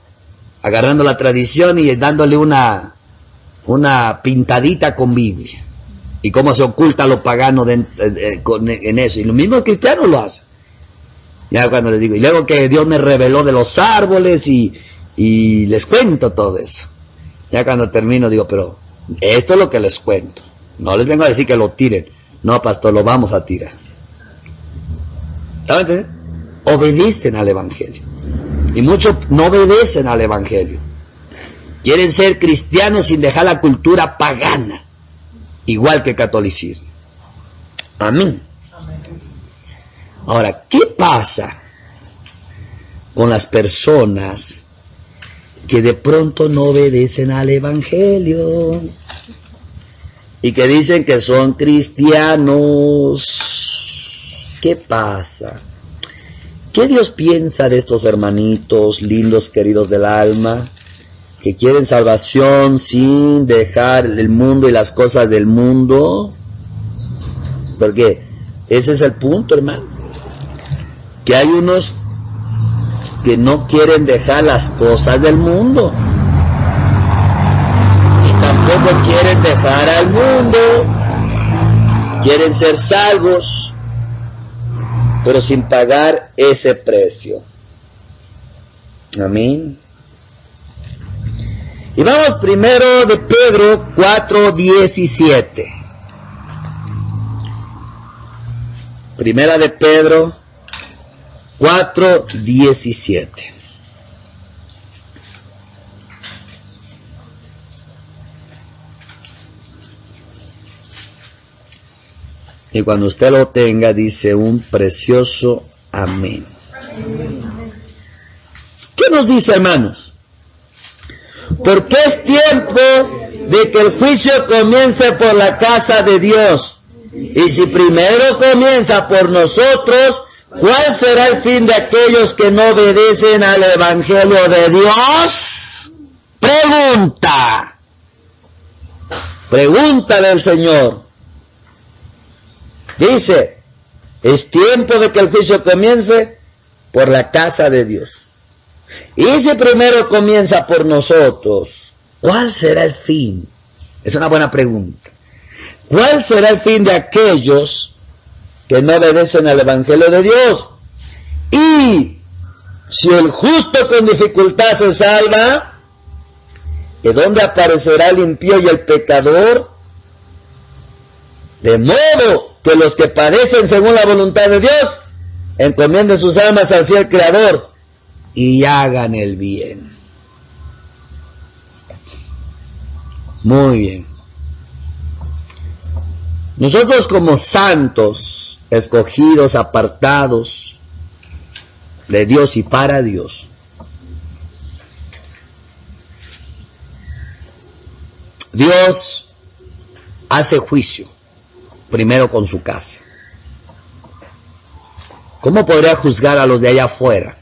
agarrando la tradición y dándole una pintadita con Biblia, y cómo se oculta lo pagano en eso, y lo mismo el cristiano lo hace. Ya cuando les digo, y luego que Dios me reveló de los árboles y les cuento todo eso. Ya cuando termino digo, pero esto es lo que les cuento, no les vengo a decir que lo tiren, no, pastor, lo vamos a tirar. ¿Saben entender? Obedecen al Evangelio, y muchos no obedecen al Evangelio, quieren ser cristianos sin dejar la cultura pagana, igual que el catolicismo. Amén. Ahora, ¿qué pasa con las personas que de pronto no obedecen al Evangelio y que dicen que son cristianos? ¿Qué pasa? ¿Qué Dios piensa de estos hermanitos lindos, queridos del alma, que quieren salvación sin dejar el mundo y las cosas del mundo? Porque ese es el punto, hermano. Que hay unos que no quieren dejar las cosas del mundo y tampoco quieren dejar al mundo, quieren ser salvos, pero sin pagar ese precio. Amén. Y vamos primero de Pedro 4:17. Primera de Pedro 4:17. Y cuando usted lo tenga, dice un precioso amén. ¿Qué nos dice, hermanos? Porque es tiempo de que el juicio comience por la casa de Dios. Y si primero comienza por nosotros, ¿cuál será el fin de aquellos que no obedecen al Evangelio de Dios? Pregunta. Pregunta del Señor. Dice, es tiempo de que el juicio comience por la casa de Dios. Y si primero comienza por nosotros, ¿cuál será el fin? Es una buena pregunta. ¿Cuál será el fin de aquellos que no obedecen al Evangelio de Dios? Y si el justo con dificultad se salva, ¿de dónde aparecerá el impío y el pecador? De modo que los que padecen según la voluntad de Dios encomienden sus almas al fiel Creador y hagan el bien. Muy bien. Nosotros como santos, escogidos, apartados de Dios y para Dios, Dios hace juicio primero con su casa. ¿Cómo podría juzgar a los de allá afuera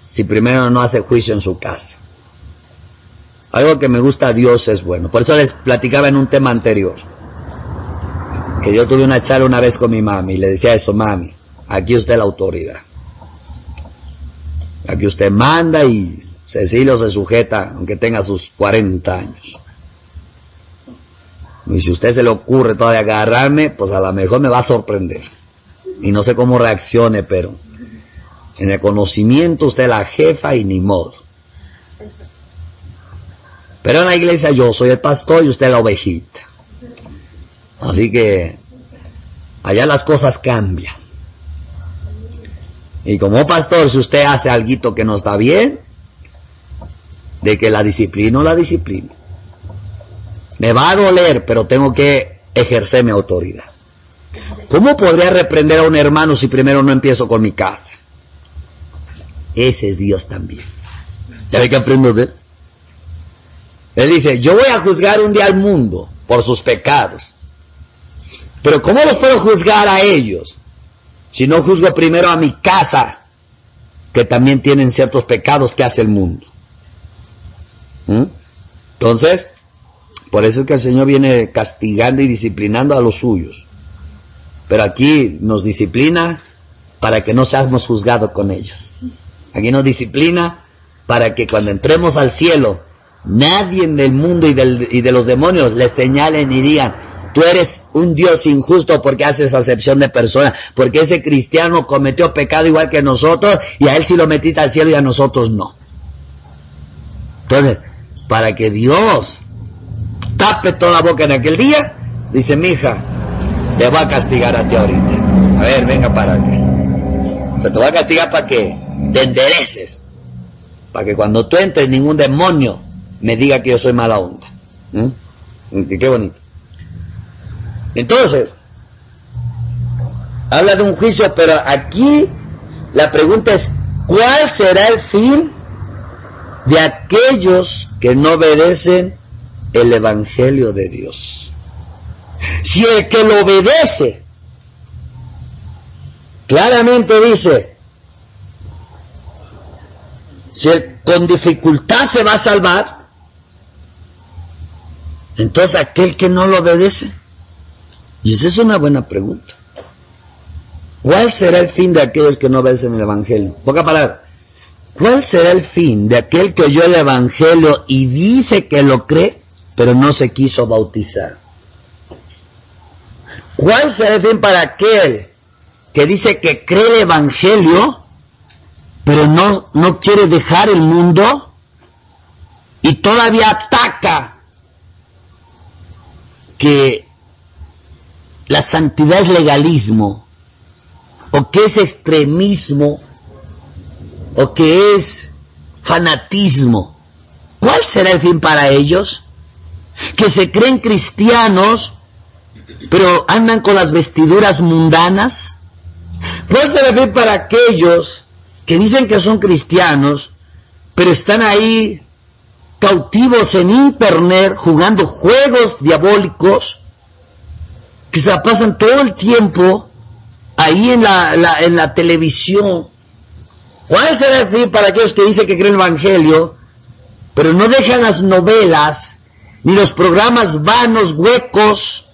si primero no hace juicio en su casa? Algo que me gusta a Dios es bueno. Por eso les platicaba en un tema anterior, que yo tuve una charla una vez con mi mami y le decía eso: mami, aquí usted es la autoridad, aquí usted manda y Cecilio se sujeta aunque tenga sus 40 años. Y si a usted se le ocurre todavía agarrarme, pues a lo mejor me va a sorprender. Y no sé cómo reaccione, pero en el conocimiento usted es la jefa y ni modo. Pero en la iglesia yo soy el pastor y usted la ovejita. Así que allá las cosas cambian. Y como pastor, si usted hace algo que no está bien, de que la disciplino, la disciplino. Me va a doler, pero tengo que ejercer mi autoridad. ¿Cómo podría reprender a un hermano si primero no empiezo con mi casa? Ese es Dios también. ¿Ya ve que aprendo de él? Él dice, yo voy a juzgar un día al mundo por sus pecados. Pero ¿cómo los puedo juzgar a ellos si no juzgo primero a mi casa, que también tienen ciertos pecados que hace el mundo? Entonces, por eso es que el Señor viene castigando y disciplinando a los suyos. Pero aquí nos disciplina para que no seamos juzgados con ellos. Aquí nos disciplina para que cuando entremos al cielo, nadie del mundo y de los demonios les señalen y digan, tú eres un Dios injusto porque haces acepción de personas, porque ese cristiano cometió pecado igual que nosotros y a él sí lo metiste al cielo y a nosotros no. Entonces, para que Dios tape toda boca en aquel día, dice, mija, te va a castigar a ti ahorita. A ver, venga para acá. O sea, te va a castigar para que te endereces. Para que cuando tú entres ningún demonio me diga que yo soy mala onda. Qué bonito. Entonces, habla de un juicio, pero aquí la pregunta es, ¿cuál será el fin de aquellos que no obedecen el Evangelio de Dios? Si el que lo obedece claramente dice, si él con dificultad se va a salvar, entonces aquel que no lo obedece, y esa es una buena pregunta, ¿cuál será el fin de aquellos que no obedecen el Evangelio? Poca palabra. ¿Cuál será el fin de aquel que oyó el Evangelio y dice que lo cree, pero no se quiso bautizar? ¿Cuál será el fin para aquel que dice que cree el Evangelio, pero no quiere dejar el mundo y todavía ataca que la santidad es legalismo, o que es extremismo, o que es fanatismo? ¿Cuál será el fin para ellos? Que se creen cristianos, pero andan con las vestiduras mundanas. ¿Cuál será el fin para aquellos que dicen que son cristianos, pero están ahí cautivos en internet jugando juegos diabólicos, que se la pasan todo el tiempo ahí en la televisión? ¿Cuál será el fin para aquellos que dicen que creen el Evangelio, pero no dejan las novelas, ni los programas vanos, huecos,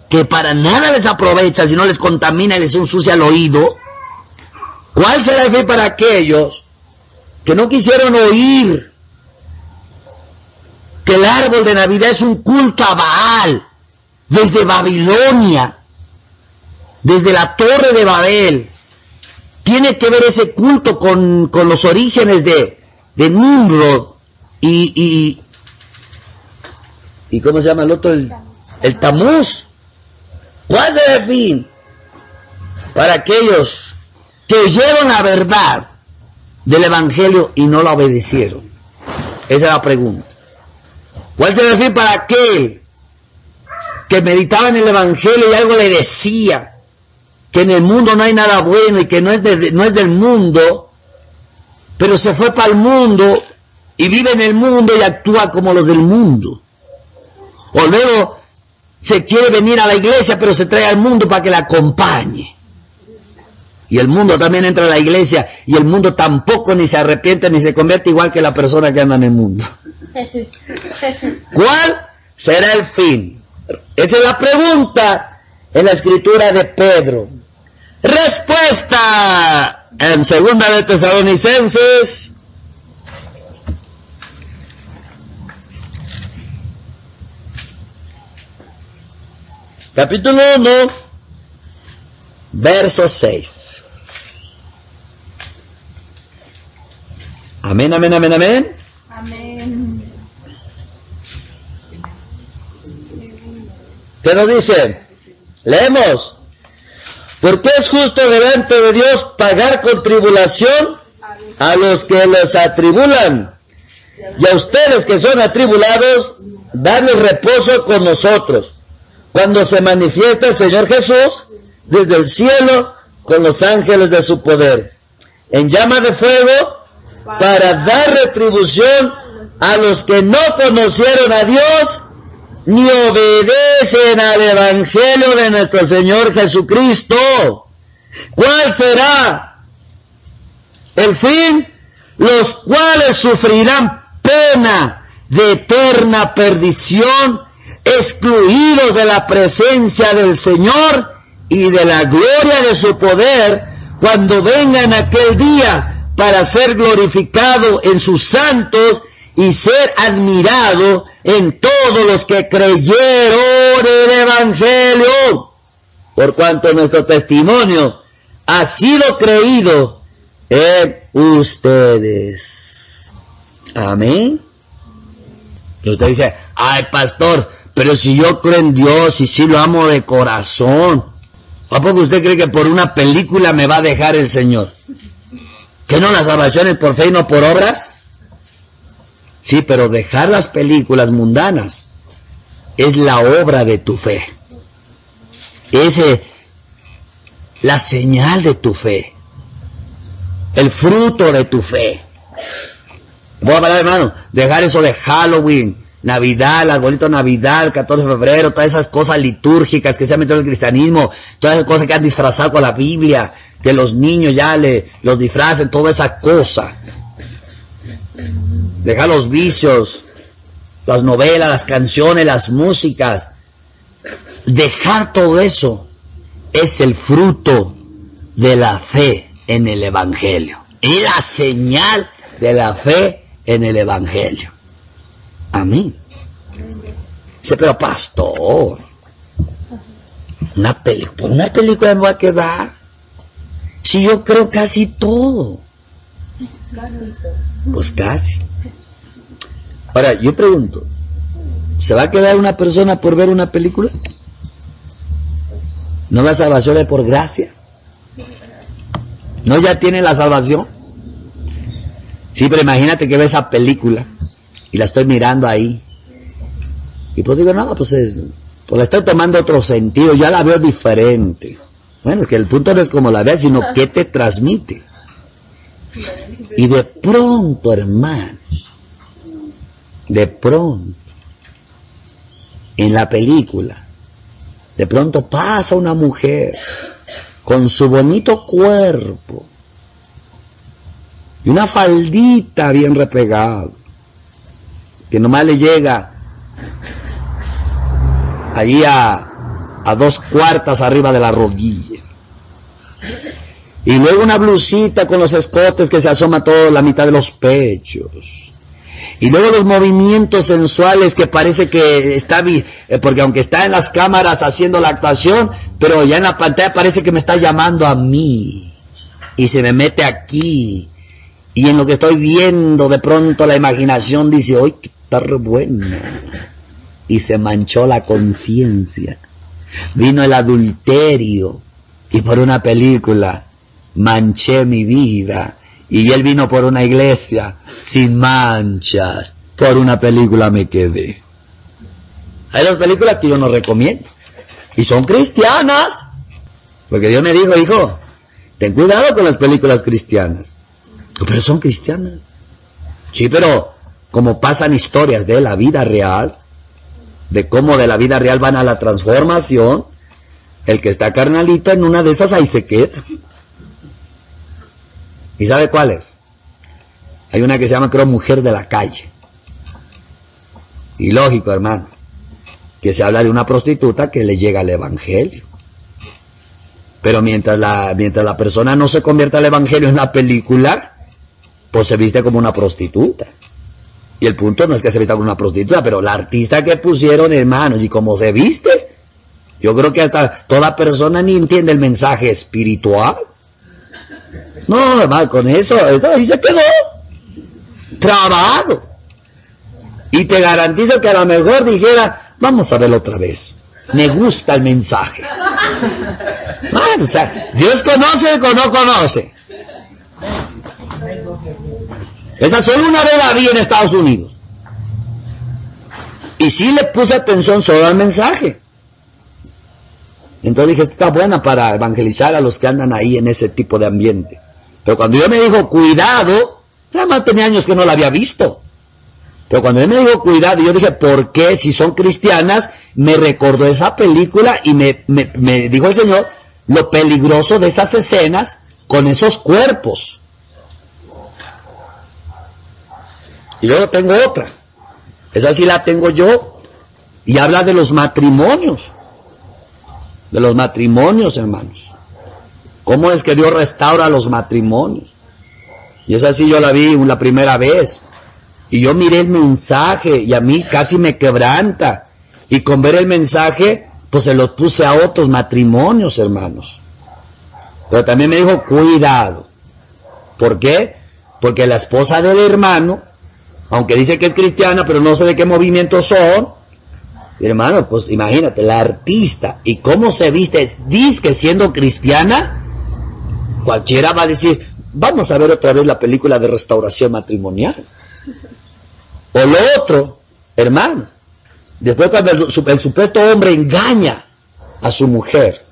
que para nada les aprovecha, sino les contamina y les ensucia el oído? ¿Cuál será el fin para aquellos que no quisieron oír que el árbol de Navidad es un culto a Baal, desde Babilonia, desde la Torre de Babel? Tiene que ver ese culto con los orígenes de Nimrod y ¿cómo se llama el otro? El Tamuz. ¿Cuál será el fin para aquellos que oyeron la verdad del Evangelio y no la obedecieron? Esa es la pregunta. ¿Cuál será el fin para aquel que meditaba en el Evangelio y algo le decía que en el mundo no hay nada bueno y que no es del mundo, pero se fue para el mundo y vive en el mundo y actúa como los del mundo? O luego se quiere venir a la iglesia, pero se trae al mundo para que la acompañe. Y el mundo también entra a la iglesia y el mundo tampoco ni se arrepiente ni se convierte, igual que la persona que anda en el mundo. ¿Cuál será el fin? Esa es la pregunta en la escritura de Pedro. Respuesta en 2 de Tesalonicenses, capítulo 1, verso 6. Amén, amén, amén, amén. Amén. ¿Qué nos dice? Leemos. Porque es justo delante de Dios pagar con tribulación a los que los atribulan, y a ustedes que son atribulados, darles reposo con nosotros, cuando se manifiesta el Señor Jesús desde el cielo con los ángeles de su poder, en llama de fuego, para dar retribución a los que no conocieron a Dios, ni obedecen al Evangelio de nuestro Señor Jesucristo. ¿Cuál será el fin? Los cuales sufrirán pena de eterna perdición, excluidos de la presencia del Señor y de la gloria de su poder, cuando venga en aquel día para ser glorificado en sus santos y ser admirado en todos los que creyeron el Evangelio, por cuanto nuestro testimonio ha sido creído en ustedes. Amén. Y usted dice, ay pastor, pero si yo creo en Dios y si lo amo de corazón, ¿a poco usted cree que por una película me va a dejar el Señor? ¿Que no la salvación es por fe y no por obras? Sí, pero dejar las películas mundanas es la obra de tu fe. Es la señal de tu fe. El fruto de tu fe. Voy a hablar, hermano, dejar eso de Halloween, Navidad, el arbolito de Navidad, el 14 de febrero, todas esas cosas litúrgicas que se han metido en el cristianismo, todas esas cosas que han disfrazado con la Biblia, que los niños ya los disfracen, toda esa cosa. Dejar los vicios, las novelas, las canciones, las músicas. Dejar todo eso es el fruto de la fe en el Evangelio. Y la señal de la fe en el Evangelio. Amén. Dice, pero pastor, una película me va a quedar. Si yo creo casi todo. Pues casi. Ahora, yo pregunto, ¿se va a quedar una persona por ver una película? ¿No la salvación es por gracia? ¿No ya tiene la salvación? Sí, pero imagínate que ve esa película y la estoy mirando ahí. Y pues digo, no, pues la estoy tomando otro sentido, ya la veo diferente. Bueno, es que el punto no es como la veas, sino qué te transmite. Y de pronto, hermano, de pronto, en la película, de pronto pasa una mujer con su bonito cuerpo y una faldita bien repegada, que nomás le llega allí a 2/4 arriba de la rodilla. Y luego una blusita con los escotes que se asoma toda la mitad de los pechos. Y luego los movimientos sensuales que parece que está, porque aunque está en las cámaras haciendo la actuación, pero ya en la pantalla parece que me está llamando a mí. Y se me mete aquí. Y en lo que estoy viendo, de pronto la imaginación dice, ¡ay, qué está re buena! Y se manchó la conciencia. Vino el adulterio. Y por una película manché mi vida. Y él vino por una iglesia sin manchas. Por una película me quedé. Hay dos películas que yo no recomiendo. Y son cristianas. Porque Dios me dijo, hijo, ten cuidado con las películas cristianas. Pero son cristianas. Sí, pero como pasan historias de la vida real, de cómo de la vida real van a la transformación, el que está carnalito en una de esas ahí se queda. ¿Y sabe cuál es? Hay una que se llama, creo, Mujer de la Calle. Y lógico, hermano, que se habla de una prostituta que le llega al Evangelio. Pero mientras la persona no se convierta al Evangelio en la película, pues se viste como una prostituta. Y el punto no es que se vista como una prostituta, pero la artista que pusieron, hermanos, y cómo se viste, yo creo que hasta toda persona ni entiende el mensaje espiritual. No, hermano, con eso ahí se quedó trabado. Y te garantizo que a lo mejor dijera, vamos a verlo otra vez. me gusta el mensaje. Bueno, o sea, ¿Dios conoce o no conoce? Esa solo una vez la vi en Estados Unidos. Y sí le puse atención solo al mensaje. Entonces dije, está buena para evangelizar a los que andan ahí en ese tipo de ambiente. Pero cuando yo me dijo, cuidado, además tenía años que no la había visto. Pero cuando él me dijo cuidado, yo dije, ¿por qué? Si son cristianas, me recordó esa película y me dijo el Señor lo peligroso de esas escenas con esos cuerpos. Y luego tengo otra. Esa sí la tengo yo. Y habla de los matrimonios. De los matrimonios, hermanos. ¿Cómo es que Dios restaura los matrimonios? Y esa sí yo la vi la primera vez. Y yo miré el mensaje y a mí casi me quebranta. Y con ver el mensaje, pues se lo puse a otros matrimonios, hermanos. Pero también me dijo, cuidado. ¿Por qué? Porque la esposa del hermano, aunque dice que es cristiana, pero no sé de qué movimientos son, hermano, pues imagínate, la artista, y cómo se viste, dice que siendo cristiana, cualquiera va a decir, vamos a ver otra vez la película de restauración matrimonial. O lo otro, hermano, después cuando el supuesto hombre engaña a su mujer,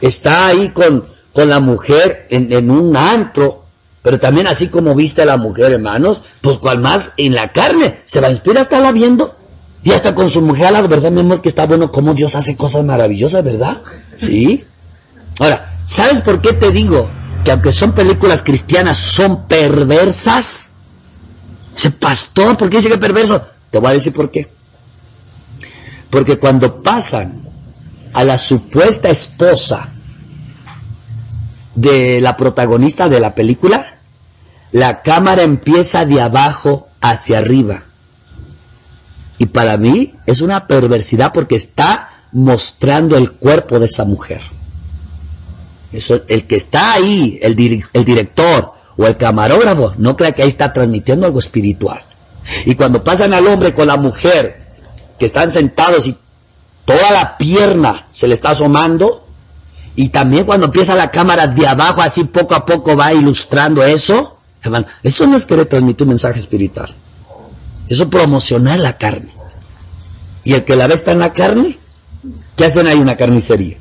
está ahí con la mujer en un antro, pero también así como viste a la mujer, hermanos, pues cual más en la carne, se va a inspirar a estarla viendo, y hasta con su mujer al lado, ¿verdad, mi amor? Que está bueno cómo Dios hace cosas maravillosas, ¿verdad? Sí. Ahora, ¿sabes por qué te digo que aunque son películas cristianas, son perversas? Ese pastor, ¿por qué dice que es perverso? Te voy a decir por qué. Porque cuando pasan a la supuesta esposa de la protagonista de la película, la cámara empieza de abajo hacia arriba. Y para mí es una perversidad porque está mostrando el cuerpo de esa mujer. Eso, el que está ahí, el director o el camarógrafo, no crea que ahí está transmitiendo algo espiritual. Y cuando pasan al hombre con la mujer, que están sentados y toda la pierna se le está asomando, y también cuando empieza la cámara de abajo, así poco a poco va ilustrando eso, hermano, eso no es querer transmitir un mensaje espiritual. Eso es promocionar la carne. Y el que la ve está en la carne, ¿qué hacen ahí una carnicería?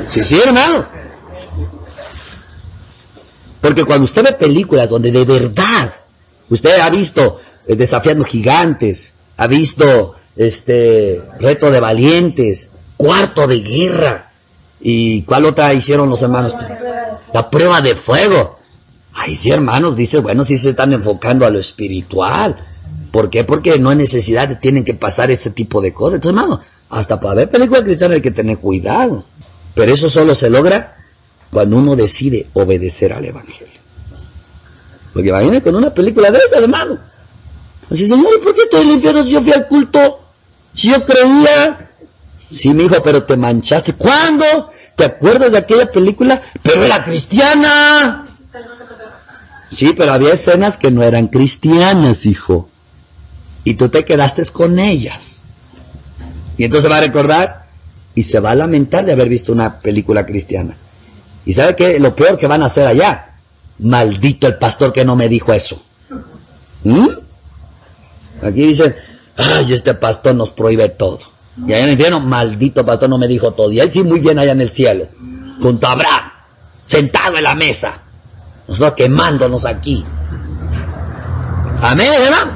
Sí, sí, hermano. Porque cuando usted ve películas donde de verdad usted ha visto Desafiando Gigantes, ha visto Reto de Valientes, Cuarto de Guerra, y ¿cuál otra hicieron los hermanos? La Prueba de Fuego. Ay, sí, hermanos, dice, bueno, sí se están enfocando a lo espiritual. ¿Por qué? Porque no hay necesidad, tienen que pasar ese tipo de cosas. Entonces, hermano, hasta para ver películas cristianas hay que tener cuidado. Pero eso solo se logra cuando uno decide obedecer al Evangelio. Porque imagínate con una película de esa, hermano. Así, Señor, ¿y por qué estoy en el infierno si yo fui al culto? Si yo creía. Sí, mi hijo, pero te manchaste. ¿Cuándo? ¿Te acuerdas de aquella película? Pero era cristiana. Sí, pero había escenas que no eran cristianas, hijo. Y tú te quedaste con ellas. Y entonces va a recordar y se va a lamentar de haber visto una película cristiana. ¿Y sabe qué? Lo peor que van a hacer allá. Maldito el pastor que no me dijo eso. Aquí dicen, ay, este pastor nos prohíbe todo. Y allá en el infierno, maldito pastor no me dijo todo. Y él sí muy bien allá en el cielo, junto a Abraham, sentado en la mesa. Nosotros quemándonos aquí. Amén, hermano.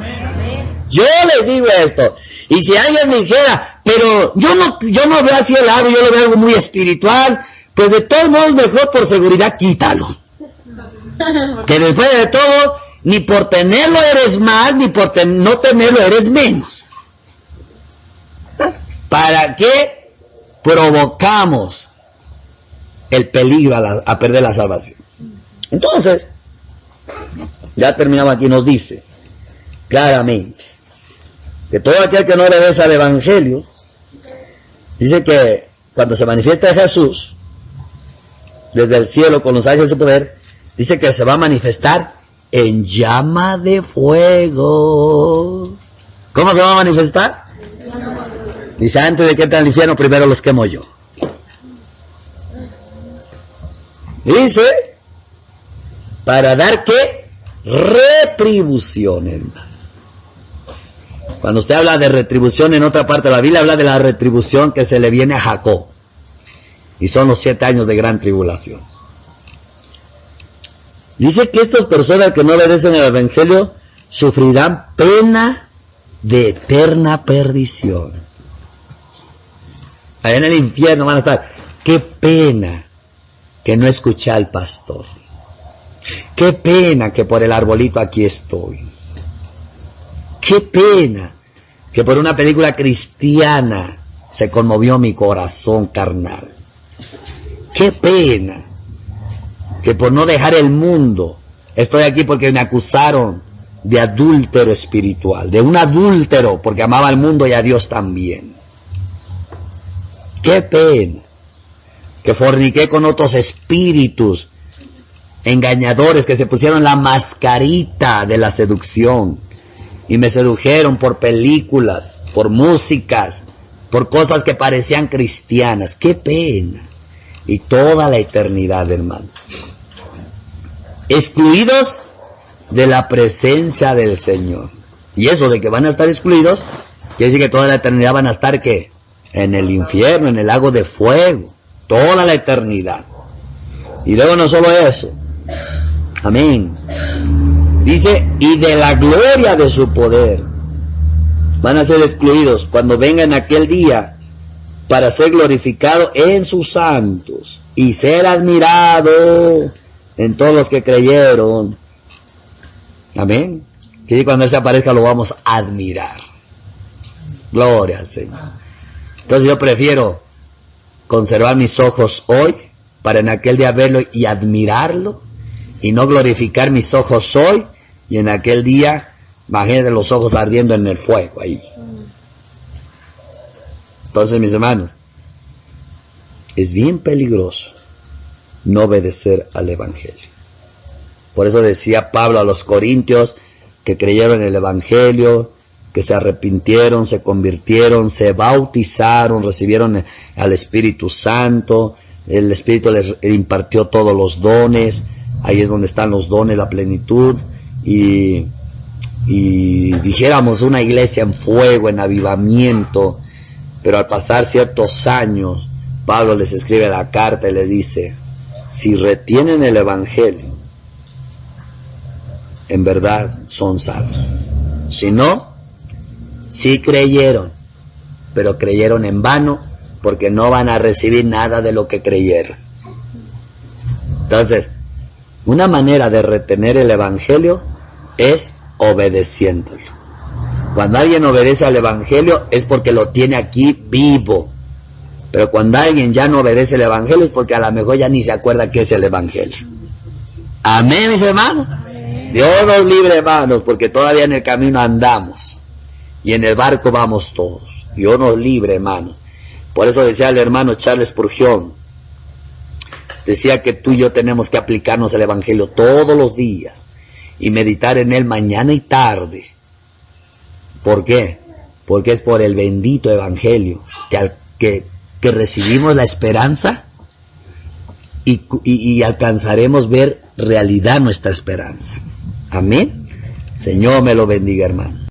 Yo les digo esto. Y si alguien me dijera, pero yo no veo así el árbol, yo lo veo algo muy espiritual, pues de todos modos mejor por seguridad quítalo. Que después de todo, ni por tenerlo eres más, ni por no tenerlo eres menos. ¿Para qué provocamos el peligro a perder la salvación? Entonces, ya terminamos aquí, nos dice claramente que todo aquel que no obedece al Evangelio, dice que cuando se manifiesta Jesús desde el cielo con los ángeles de su poder, dice que se va a manifestar en llama de fuego. ¿Cómo se va a manifestar? Dice, antes de que entren al infierno, primero los quemo yo. Dice, para dar ¿qué? Retribución, hermano. Cuando usted habla de retribución en otra parte de la Biblia, habla de la retribución que se le viene a Jacob. Y son los 7 años de gran tribulación. Dice que estas personas que no obedecen el Evangelio sufrirán pena de eterna perdición. Allá en el infierno van a estar. Qué pena que no escuché al pastor. Qué pena que por el arbolito aquí estoy. Qué pena que por una película cristiana se conmovió mi corazón carnal. Qué pena que por no dejar el mundo estoy aquí porque me acusaron de adúltero espiritual, de un adúltero porque amaba al mundo y a Dios también. Qué pena que forniqué con otros espíritus engañadores que se pusieron la mascarita de la seducción y me sedujeron por películas, por músicas, por cosas que parecían cristianas. Qué pena. Y toda la eternidad, hermano. Excluidos de la presencia del Señor. Y eso de que van a estar excluidos, quiere decir que toda la eternidad van a estar, ¿qué? En el infierno, en el lago de fuego. Toda la eternidad. Y luego no solo eso. Amén. Dice, y de la gloria de su poder. Van a ser excluidos cuando vengan aquel día para ser glorificado en sus santos y ser admirado en todos los que creyeron. Amén. Que cuando Él se aparezca lo vamos a admirar. Gloria al Señor. Entonces yo prefiero conservar mis ojos hoy para en aquel día verlo y admirarlo, y no glorificar mis ojos hoy y en aquel día, imagínense los ojos ardiendo en el fuego ahí. Entonces, mis hermanos, es bien peligroso no obedecer al Evangelio. Por eso decía Pablo a los corintios que creyeron en el Evangelio, que se arrepintieron, se convirtieron, se bautizaron, recibieron al Espíritu Santo, el Espíritu les impartió todos los dones, ahí es donde están los dones, la plenitud, y dijéramos una iglesia en fuego, en avivamiento. Pero al pasar ciertos años, Pablo les escribe la carta y le dice, si retienen el Evangelio, en verdad son salvos. Si no, sí creyeron, pero creyeron en vano, porque no van a recibir nada de lo que creyeron. Entonces, una manera de retener el Evangelio es obedeciéndolo. Cuando alguien obedece al Evangelio es porque lo tiene aquí vivo. Pero cuando alguien ya no obedece el Evangelio es porque a lo mejor ya ni se acuerda qué es el Evangelio. Amén, mis hermanos. Amén. Dios nos libre, hermanos, porque todavía en el camino andamos. Y en el barco vamos todos. Dios nos libre, hermanos. Por eso decía el hermano Charles Spurgeon, decía que tú y yo tenemos que aplicarnos el Evangelio todos los días y meditar en él mañana y tarde. ¿Por qué? Porque es por el bendito Evangelio que recibimos la esperanza y alcanzaremos ver realidad nuestra esperanza. Amén. Señor me lo bendiga, hermano.